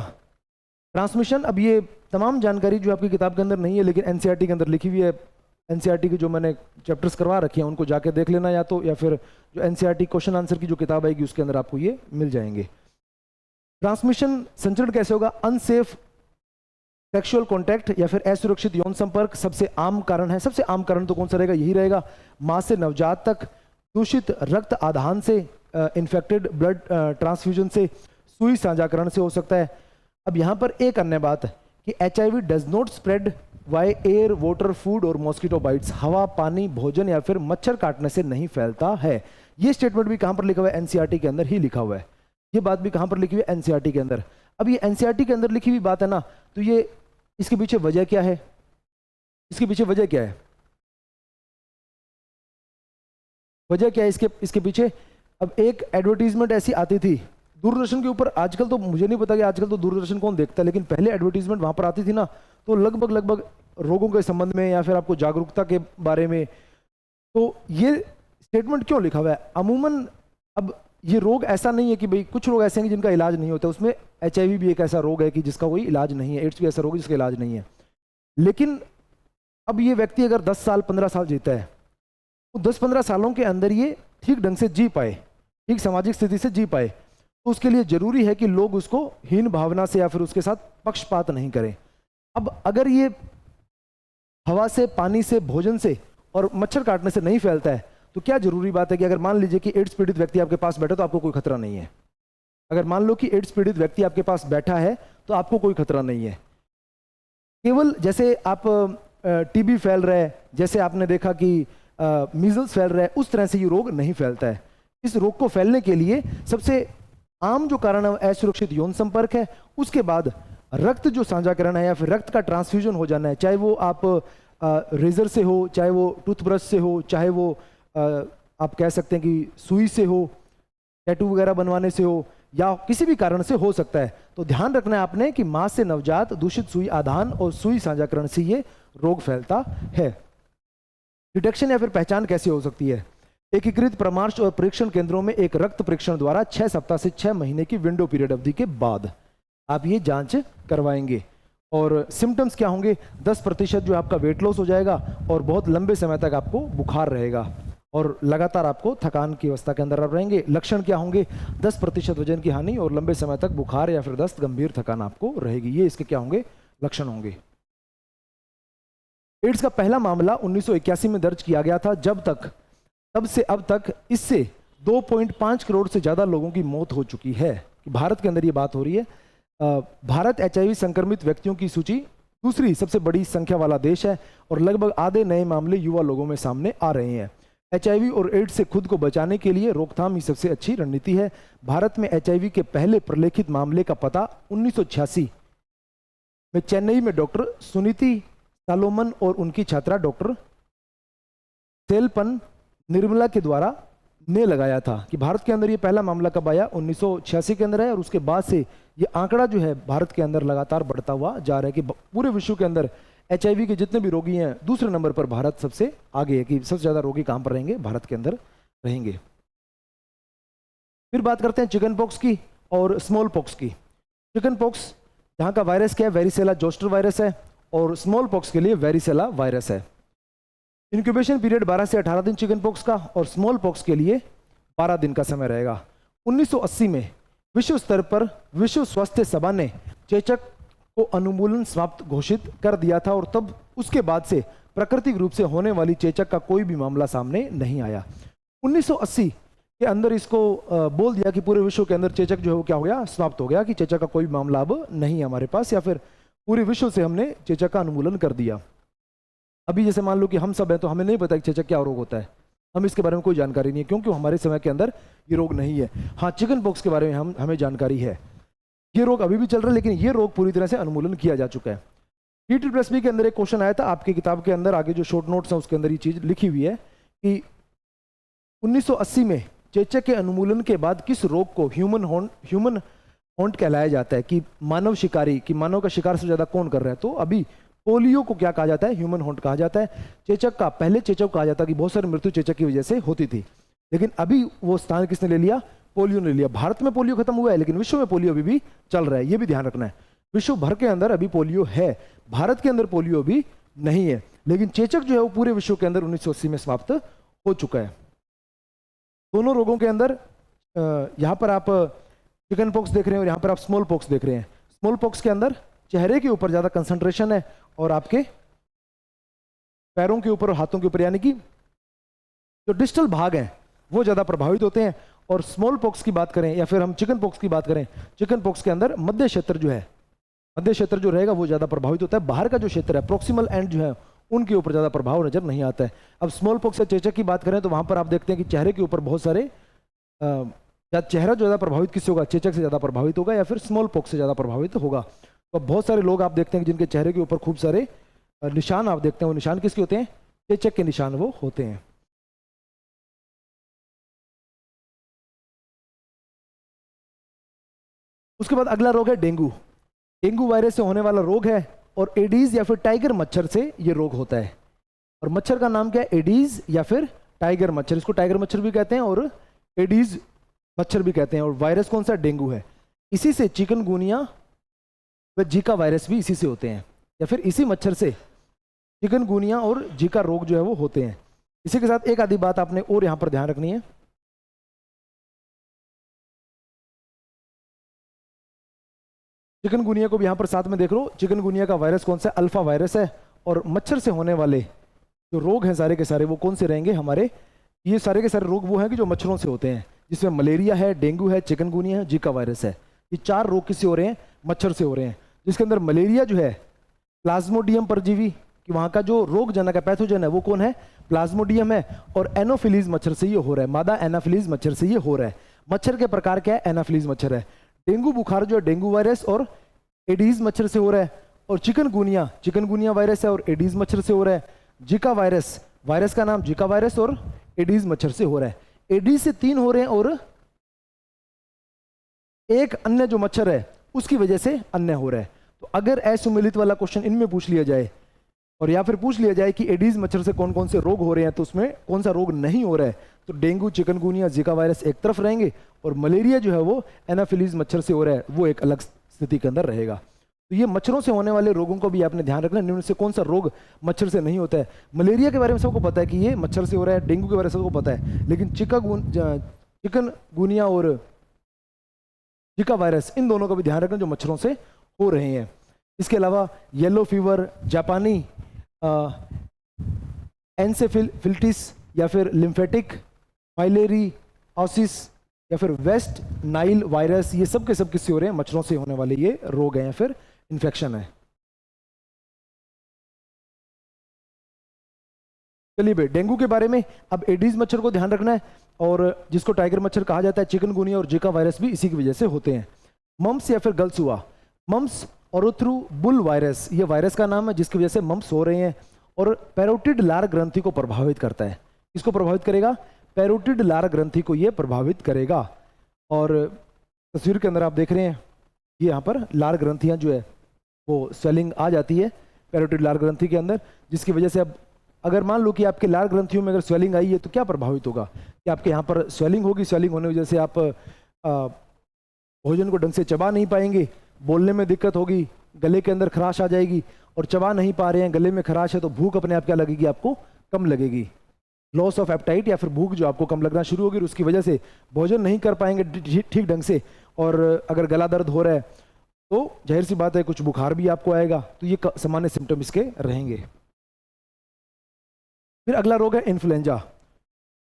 ट्रांसमिशन, अब ये तमाम जानकारी जो आपकी किताब के अंदर नहीं है, लेकिन NCERT के अंदर लिखी हुई है। NCERT की जो मैंने चैप्टर्स करवा रखे हैं उनको जाके देख लेना, या फिर जो NCERT क्वेश्चन आंसर की जो किताब आएगी उसके अंदर आपको ये मिल जाएंगे। ट्रांसमिशन संचरण कैसे होगा? अनसेफ सेक्सुअल कॉन्टैक्ट या फिर असुरक्षित यौन संपर्क सबसे आम कारण है। सबसे आम कारण तो कौन सा रहेगा? यही रहेगा, मां से नवजात तक, दूषित रक्त आधान से, इन्फेक्टेड ब्लड ट्रांसफ्यूजन से, सुई साझाकरण से हो सकता है। अब यहाँ पर एक अन्य बात है कि HIV does not spread by air, water, food और मॉस्किटो बाइट्स। हवा, पानी, भोजन या फिर मच्छर काटने से नहीं फैलता है। ये स्टेटमेंट भी कहाँ पर लिखा हुआ है? NCERT के अंदर ही लिखा हुआ है। ये बात भी कहाँ पर लिखी हुई है? NCERT के अंदर। अब ये NCERT के अंदर लिखी हुई बात है ना, तो ये इसके पीछे वजह क्या है? इसके पीछे वजह क्या है? वजह क्या है इसके पीछे? अब एक एडवर्टीजमेंट ऐसी आती थी दूरदर्शन के ऊपर, आजकल तो मुझे नहीं पता कि आजकल तो दूरदर्शन कौन देखता है, लेकिन पहले एडवर्टीजमेंट वहां पर आती थी ना, तो लगभग रोगों के संबंध में या फिर आपको जागरूकता के बारे में। तो ये स्टेटमेंट क्यों लिखा हुआ है? अमूमन अब ये रोग ऐसा नहीं है कि भाई कुछ लोग ऐसे हैं जिनका इलाज नहीं होता, उसमें HIV भी एक ऐसा रोग है कि जिसका कोई इलाज नहीं है, एड्स भी ऐसा रोग है जिसका इलाज नहीं है। लेकिन अब ये व्यक्ति अगर 10 साल 15 साल जीता है, तो 10-15 सालों के अंदर ये ठीक ढंग से जी पाए, ठीक सामाजिक स्थिति से जी पाए, तो उसके लिए जरूरी है कि लोग उसको हीन भावना से या फिर उसके साथ पक्षपात नहीं करें। अब अगर ये हवा से, पानी से, भोजन से और मच्छर काटने से नहीं फैलता है, तो क्या जरूरी बात है कि अगर मान लीजिए कि एड्स पीड़ित व्यक्ति आपके पास बैठा तो आपको कोई खतरा नहीं है? अगर मान लो कि एड्स पीड़ित व्यक्ति आपके पास बैठा है तो आपको कोई खतरा नहीं है। केवल जैसे आप TB फैल रहा है, जैसे आपने देखा कि मीजल्स फैल रहा है, उस तरह से ये रोग नहीं फैलता है। इस रोग को फैलने के लिए सबसे आम जो कारण है असुरक्षित यौन संपर्क है। उसके बाद रक्त जो साझाकरण है या फिर रक्त का ट्रांसफ्यूजन हो जाना है, चाहे वो आप रेजर से हो, चाहे वो टूथब्रश से हो, चाहे वो आप कह सकते हैं कि सुई से हो, टैटू वगैरह बनवाने से हो, या किसी भी कारण से हो सकता है। तो ध्यान रखना है आपने कि मां से नवजात, दूषित सुई आधान और सुई साझाकरण से ये रोग फैलता है। डिटेक्शन या फिर पहचान कैसे हो सकती है? एकीकृत परामर्श और परीक्षण केंद्रों में एक रक्त परीक्षण द्वारा 6 सप्ताह से 6 महीने की विंडो पीरियड अवधि के बाद आप ये जांच करवाएंगे। और सिम्टम्स क्या होंगे? 10% जो आपका वेट लॉस हो जाएगा और बहुत लंबे समय तक आपको बुखार रहेगा और लगातार आपको थकान की अवस्था के अंदर आप रहेंगे। लक्षण क्या होंगे? 10% वजन की हानि और लंबे समय तक बुखार या फिर दस्त, गंभीर थकान आपको रहेगी। ये इसके क्या होंगे? लक्षण होंगे। एड्स का पहला मामला 1981 में दर्ज किया गया था। तब से अब तक इससे 2.5 करोड़ से ज्यादा लोगों की मौत हो चुकी है। भारत के अंदर ये बात हो रही है। भारत HIV संक्रमित व्यक्तियों की सूची दूसरी सबसे बड़ी संख्या वाला देश है और लगभग आधे नए मामले युवा लोगों में सामने आ रहे हैं। HIV और एड्स से खुद को बचाने के लिए रोकथाम ही सबसे अच्छी रणनीति है। भारत में HIV के पहले प्रलेखित मामले का पता 1986 में चेन्नई में डॉक्टर सुनीति सालोमन और उनकी छात्रा डॉक्टर सेलपन निर्मला के द्वारा ने लगाया था कि भारत के अंदर ये पहला मामला कब आया? 1986 के अंदर है। और उसके बाद से ये आंकड़ा जो है भारत के अंदर लगातार बढ़ता हुआ जा रहा है कि पूरे विश्व के अंदर HIV के जितने भी रोगी हैं, दूसरे नंबर पर भारत सबसे आगे है कि सबसे ज्यादा रोगी कहां पर रहेंगे? भारत के अंदर रहेंगे। फिर बात करते हैं चिकन पॉक्स की और स्मॉल पॉक्स की। चिकन पॉक्स यहाँ का वायरस क्या है? वेरिसेला जोस्टर वायरस है और स्मॉल पॉक्स के लिए वेरिसेला वायरस है। इंक्यूबेशन पीरियड 12 से 18 दिन चिकन पॉक्स का और स्मॉल पॉक्स के लिए 12 दिन का समय रहेगा। 1980 में विश्व स्तर पर विश्व स्वास्थ्य सभा ने चेचक को अनुमूलन समाप्त घोषित कर दिया था और तब उसके बाद से प्राकृतिक रूप से होने वाली चेचक का कोई भी मामला सामने नहीं आया। 1980 के अंदर इसको बोल दिया कि पूरे विश्व के अंदर चेचक जो है वो क्या हो गया? समाप्त हो गया, कि चेचक का कोई मामला अब नहीं है हमारे पास, या फिर पूरे विश्व से हमने चेचक का अनुमूलन कर दिया। अभी जैसे मान लो कि हम सब हैं तो हमें नहीं पता कि चेचक क्या रोग होता है, हम इसके बारे में कोई जानकारी नहीं है क्योंकि हमारे समय के अंदर ये रोग नहीं है। हाँ, चिकन पॉक्स के बारे में हमें जानकारी है। ये रोग अभी भी चल रहा है लेकिन ये रोग पूरी तरह से अनुमूलन किया जा चुका है। TTPSB के अंदर एक क्वेश्चन आया था आपकी किताब के अंदर, आगे जो शॉर्ट नोट्स हैं उसके अंदर ये चीज लिखी हुई है कि 1980 में चेचक के अनुमूलन के बाद किस रोग को ह्यूमन हॉन्ट कहलाया जाता है, कि मानव शिकारी, कि मानव का शिकार सबसे ज्यादा कौन कर रहा है? तो अभी पोलियो को क्या कहा जाता है? ह्यूमन हॉन्ट कहा जाता है। चेचक का पहले चेचक कहा जाता है कि बहुत सारी मृत्यु चेचक की वजह से होती थी, लेकिन अभी वो स्थान किसने ले लिया? पोलियो ने लिया। भारत में पोलियो खत्म हुआ है लेकिन विश्व में पोलियो अभी भी चल रहा है, ये भी ध्यान रखना है। विश्व भर के अंदर अभी पोलियो है, भारत के अंदर पोलियो भी नहीं है, लेकिन चेचक जो है वो पूरे विश्व के अंदर 1980 में समाप्त हो चुका है। दोनों रोगों के अंदर यहाँ पर आप चिकन पॉक्स देख रहे हैं और यहाँ पर आप स्मॉल पॉक्स देख रहे हैं। स्मॉल पॉक्स के अंदर चेहरे के ऊपर ज़्यादा कंसंट्रेशन है और आपके पैरों के ऊपर और हाथों के ऊपर, यानी कि जो डिस्टल भाग हैं वो ज़्यादा प्रभावित होते हैं। और स्मॉल पॉक्स की बात करें या फिर हम चिकन पॉक्स की बात करें, चिकन पॉक्स के अंदर मध्य क्षेत्र जो है, मध्य क्षेत्र जो रहेगा वो ज़्यादा प्रभावित होता है। बाहर का जो क्षेत्र है, प्रोक्सिमल एंड जो है, उनके ऊपर ज़्यादा प्रभाव नजर नहीं आता है। अब स्मॉल पॉक्स या चेचक की बात करें तो वहाँ पर आप देखते हैं कि चेहरे के ऊपर बहुत सारे या चेहरा जो ज़्यादा प्रभावित किससे होगा, चेचक से ज़्यादा प्रभावित होगा या फिर स्मॉल पॉक्स से ज़्यादा प्रभावित होगा। तो बहुत सारे लोग आप देखते हैं कि जिनके चेहरे के ऊपर खूब सारे निशान आप देखते हैं, वो निशान किसके होते हैं, चेचक के निशान वो होते हैं। उसके बाद अगला रोग है डेंगू। डेंगू वायरस से होने वाला रोग है और एडीज या फिर टाइगर मच्छर से ये रोग होता है। और मच्छर का नाम क्या है, एडीज या फिर टाइगर मच्छर। इसको टाइगर मच्छर भी कहते हैं और एडीज मच्छर भी कहते हैं। और वायरस कौन सा, डेंगू है। इसी से चिकनगुनिया व जीका वायरस भी इसी से होते हैं, या फिर इसी मच्छर से चिकनगुनिया और जीका रोग जो है वो होते हैं। इसी के साथ एक आधी बात आपने और यहाँ पर ध्यान रखनी है। चिकनगुनिया को भी यहाँ पर साथ में देख लो। चिकनगुनिया का वायरस कौन सा, अल्फा वायरस है। और मच्छर से होने वाले जो रोग हैं सारे के सारे वो कौन से रहेंगे हमारे, ये सारे के सारे रोग वो हैं कि जो मच्छरों से होते हैं, जिसमें मलेरिया है, डेंगू है, चिकनगुनिया है, जीका वायरस है। ये चार रोग किससे हो रहे हैं, मच्छर से हो रहे हैं। जिसके अंदर मलेरिया जो है, प्लाज्मोडियम परजीवी कि वहाँ का जो रोगजनक है, पैथोजन है, वो कौन है, प्लाज्मोडियम है। और एनोफिलीज मच्छर से ये हो रहा है, मादा एनाफिलीज मच्छर से ये हो रहा है। मच्छर के प्रकार क्या है, एनाफिलीज मच्छर है। डेंगू बुखार जो है डेंगू वायरस और एडीज मच्छर से हो रहा है। और चिकनगुनिया, चिकनगुनिया वायरस है और एडीज मच्छर से हो रहा है। जिका वायरस, वायरस का नाम जिका वायरस और एडीज मच्छर से हो रहा है। एडीज से 3 हो रहे हैं और एक अन्य जो मच्छर है उसकी वजह से अन्य हो रहा है। तो अगर असुमेलित वाला क्वेश्चन इनमें पूछ लिया जाए और या फिर पूछ लिया जाए कि एडीज मच्छर से कौन कौन से रोग हो रहे हैं, तो उसमें कौन सा रोग नहीं हो रहा है, तो डेंगू, चिकनगुनिया, जिका वायरस एक तरफ रहेंगे और मलेरिया जो है वो एनाफिलीज मच्छर से हो रहा है, वो एक अलग स्थिति के अंदर रहेगा। तो ये मच्छरों से होने वाले रोगों को भी आपने ध्यान रखना, इनमें से कौन सा रोग मच्छर से नहीं होता है। मलेरिया के बारे में सबको पता है कि ये मच्छर से हो रहा है, डेंगू के बारे में सबको पता है, लेकिन चिकनगुनिया और जिका वायरस, इन दोनों का भी ध्यान रखना जो मच्छरों से हो रहे हैं। इसके अलावा येलो फीवर, जापानी एनसेफिलिटिस या फिर लिम्फेटिक फाइलेरी ऑसिस या फिर वेस्ट नाइल वायरस, ये सब के सब किससे हो रहे हैं, मच्छरों से होने वाले ये रोग हैं या फिर इन्फेक्शन है। चलिए भाई, डेंगू के बारे में अब एडीज मच्छर को ध्यान रखना है और जिसको टाइगर मच्छर कहा जाता है, चिकनगुनिया और जिका वायरस भी इसी की वजह से होते हैं। मम्स या फिर गलसुआ, मम्स ओरोथ्रू बुल वायरस, ये वायरस का नाम है जिसकी वजह से मम्स हो रहे हैं और पैरोटिड लार ग्रंथि को प्रभावित करता है। किसको प्रभावित करेगा, पैरोटिड लार ग्रंथि को ये प्रभावित करेगा। और तस्वीर के अंदर आप देख रहे हैं ये यहाँ पर लार ग्रंथियाँ जो है वो स्वेलिंग आ जाती है पैरोटिड लार ग्रंथि के अंदर, जिसकी वजह से अब अगर मान लो कि आपके लार ग्रंथियों में अगर स्वेलिंग आई है तो क्या प्रभावित होगा, कि आपके यहाँ पर स्वेलिंग होगी। स्वेलिंग होने की वजह से आप भोजन को ढंग से चबा नहीं पाएंगे, बोलने में दिक्कत होगी, गले के अंदर खराश आ जाएगी और चबा नहीं पा रहे हैं, गले में खराश है तो भूख अपने आप क्या लगेगी, आपको कम लगेगी। लॉस ऑफ एपेटाइट या फिर भूख जो आपको कम लगना शुरू होगी, उसकी वजह से भोजन नहीं कर पाएंगे ठीक ढंग से। और अगर गला दर्द हो रहा है तो जाहिर सी बात है कुछ बुखार भी आपको आएगा। तो ये सामान्य सिम्टम इसके रहेंगे। फिर अगला रोग है इन्फ्लुएंजा।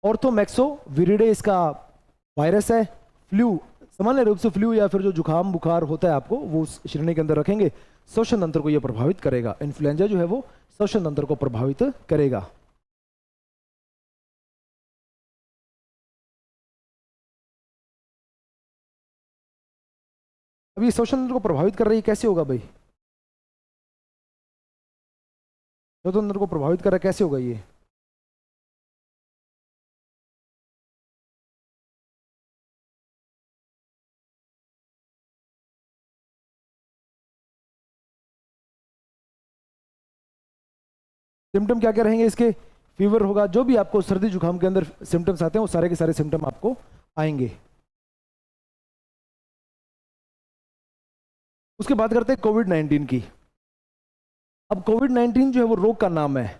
ऑर्थोमैक्सोविरिडे इसका वायरस है। फ्लू, सामान्य रूप से फ्लू या फिर जो जुकाम बुखार होता है आपको वो उस श्रेणी के अंदर रखेंगे। श्वसन तंत्र को यह प्रभावित करेगा। इन्फ्लुएंजा जो है वो श्वसन तंत्र को प्रभावित करेगा। अब ये श्वसन तंत्र को प्रभावित कर रही है, कैसे होगा भाई, श्वसन तंत्र को प्रभावित कर रहा है कैसे होगा ये, सिम्टम क्या क्या रहेंगे इसके, फीवर होगा, जो भी आपको सर्दी जुकाम के अंदर सिम्टम्स आते हैं वो सारे के सारे सिम्टम आपको आएंगे। उसके बाद करते हैं कोविड-19 की। अब कोविड-19 जो है वो रोग का नाम है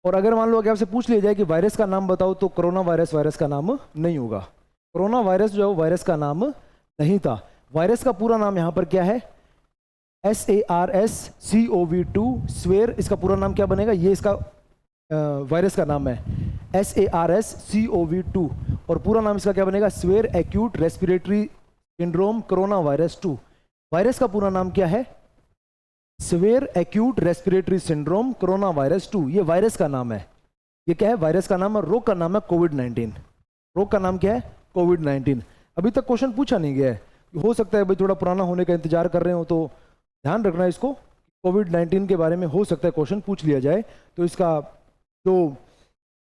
और अगर मान लो कि आपसे पूछ लिया जाए कि वायरस का नाम बताओ तो कोरोना वायरस वायरस का नाम नहीं होगा। कोरोना वायरस जो है वो वायरस का नाम नहीं था। वायरस का पूरा नाम यहाँ पर क्या है? SARS-CoV-2 स्वेयर, इसका पूरा नाम क्या बनेगा? ये इसका वायरस का नाम है SARS-CoV-2 और पूरा नाम इसका क्या बनेगा? Swear acute respiratory syndrome corona virus 2। Virus का पूरा नाम क्या है? Swear acute respiratory syndrome corona virus 2। ये वायरस का नाम है। ये क्या है? वायरस का नाम है। रोग का नाम है कोविड-19। रोग का नाम क्या है? कोविड-19। अभी तक क्वेश्चन पूछा नहीं गया है, हो सकता है भाई थोड़ा पुराना होने का इंतजार कर रहे हो तो ध्यान रखना इसको। कोविड-19 के बारे में हो सकता है क्वेश्चन पूछ लिया जाए, तो इसका जो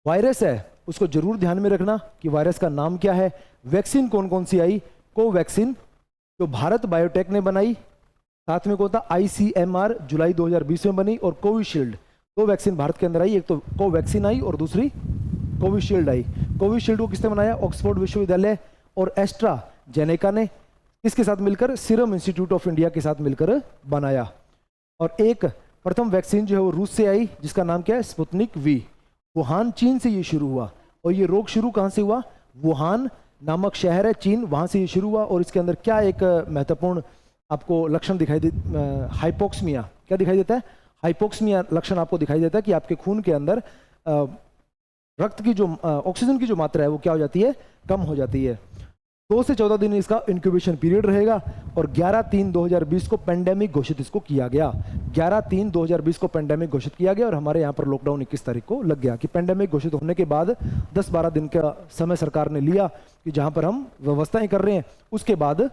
वायरस है उसको जरूर ध्यान में रखना कि वायरस का नाम क्या है। वैक्सीन कौन कौन सी आई? कोवैक्सीन जो भारत बायोटेक ने बनाई, साथ में कौन था? ICMR जुलाई 2020 में बनी, और कोविशील्ड। दो वैक्सीन भारत के अंदर आई, एक तो कोवैक्सीन आई और दूसरी कोविशील्ड आई। कोविशील्ड को किसने बनाया? ऑक्सफोर्ड विश्वविद्यालय और एस्ट्राजेनेका ने किसके साथ मिलकर? सीरम इंस्टीट्यूट ऑफ इंडिया के साथ मिलकर बनाया। और एक प्रथम वैक्सीन जो है वो रूस से आई, जिसका नाम क्या है? Sputnik V. वुहान चीन से ये शुरू हुआ, और ये रोग शुरू कहाँ से हुआ? वुहान नामक शहर है चीन, वहाँ से ये शुरू हुआ। और इसके अंदर क्या एक महत्वपूर्ण आपको लक्षण दिखाई दे? हाइपोक्सिमिया। क्या दिखाई देता है? हाइपोक्सिमिया लक्षण आपको दिखाई देता है कि आपके खून के अंदर रक्त की जो ऑक्सीजन की जो मात्रा है वो क्या हो जाती है? कम हो जाती है। 2 से 14 दिन इसका इंक्यूबेशन पीरियड रहेगा, और 11/3/2020 को पेंडेमिक घोषित इसको किया गया। 11/3/2020 को पेंडेमिक घोषित किया गया, और हमारे यहाँ पर लॉकडाउन 21 तारीख को लग गया। कि पेंडेमिक घोषित होने के बाद 10-12 दिन का समय सरकार ने लिया कि जहाँ पर हम व्यवस्थाएं कर रहे हैं, उसके बाद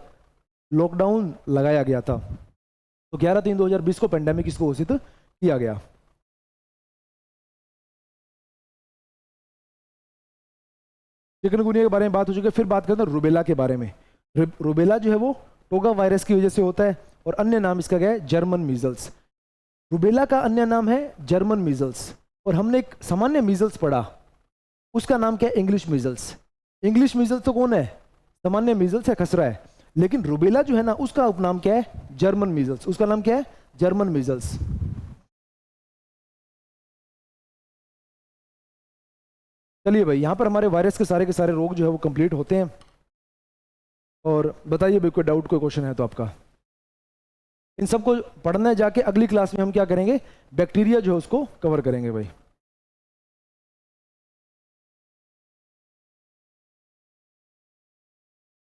लॉकडाउन लगाया गया था। तो 11/3/2020 को पेंडेमिक इसको घोषित किया गया। चिकनगुनिया के बारे में बात हो चुकी है, फिर बात करते हैं रुबेला के बारे में। रुबेला जो है वो टोगा वायरस की वजह से होता है, और अन्य नाम इसका क्या है? German measles. रुबेला का अन्य नाम है जर्मन मीजल्स, और हमने एक सामान्य मीजल्स पढ़ा, उसका नाम क्या है? English measles. इंग्लिश मीजल्स तो कौन है? सामान्य मीजल्स है, खसरा है। लेकिन रुबेला जो है ना, उसका उपनाम क्या है? German measles. उसका नाम क्या है? German measles. चलिए भाई, यहाँ पर हमारे वायरस के सारे रोग जो है वो कंप्लीट होते हैं। और बताइए भाई, कोई डाउट, कोई क्वेश्चन है तो आपका। इन सबको पढ़ने जाके अगली क्लास में हम क्या करेंगे? बैक्टीरिया जो है उसको कवर करेंगे भाई।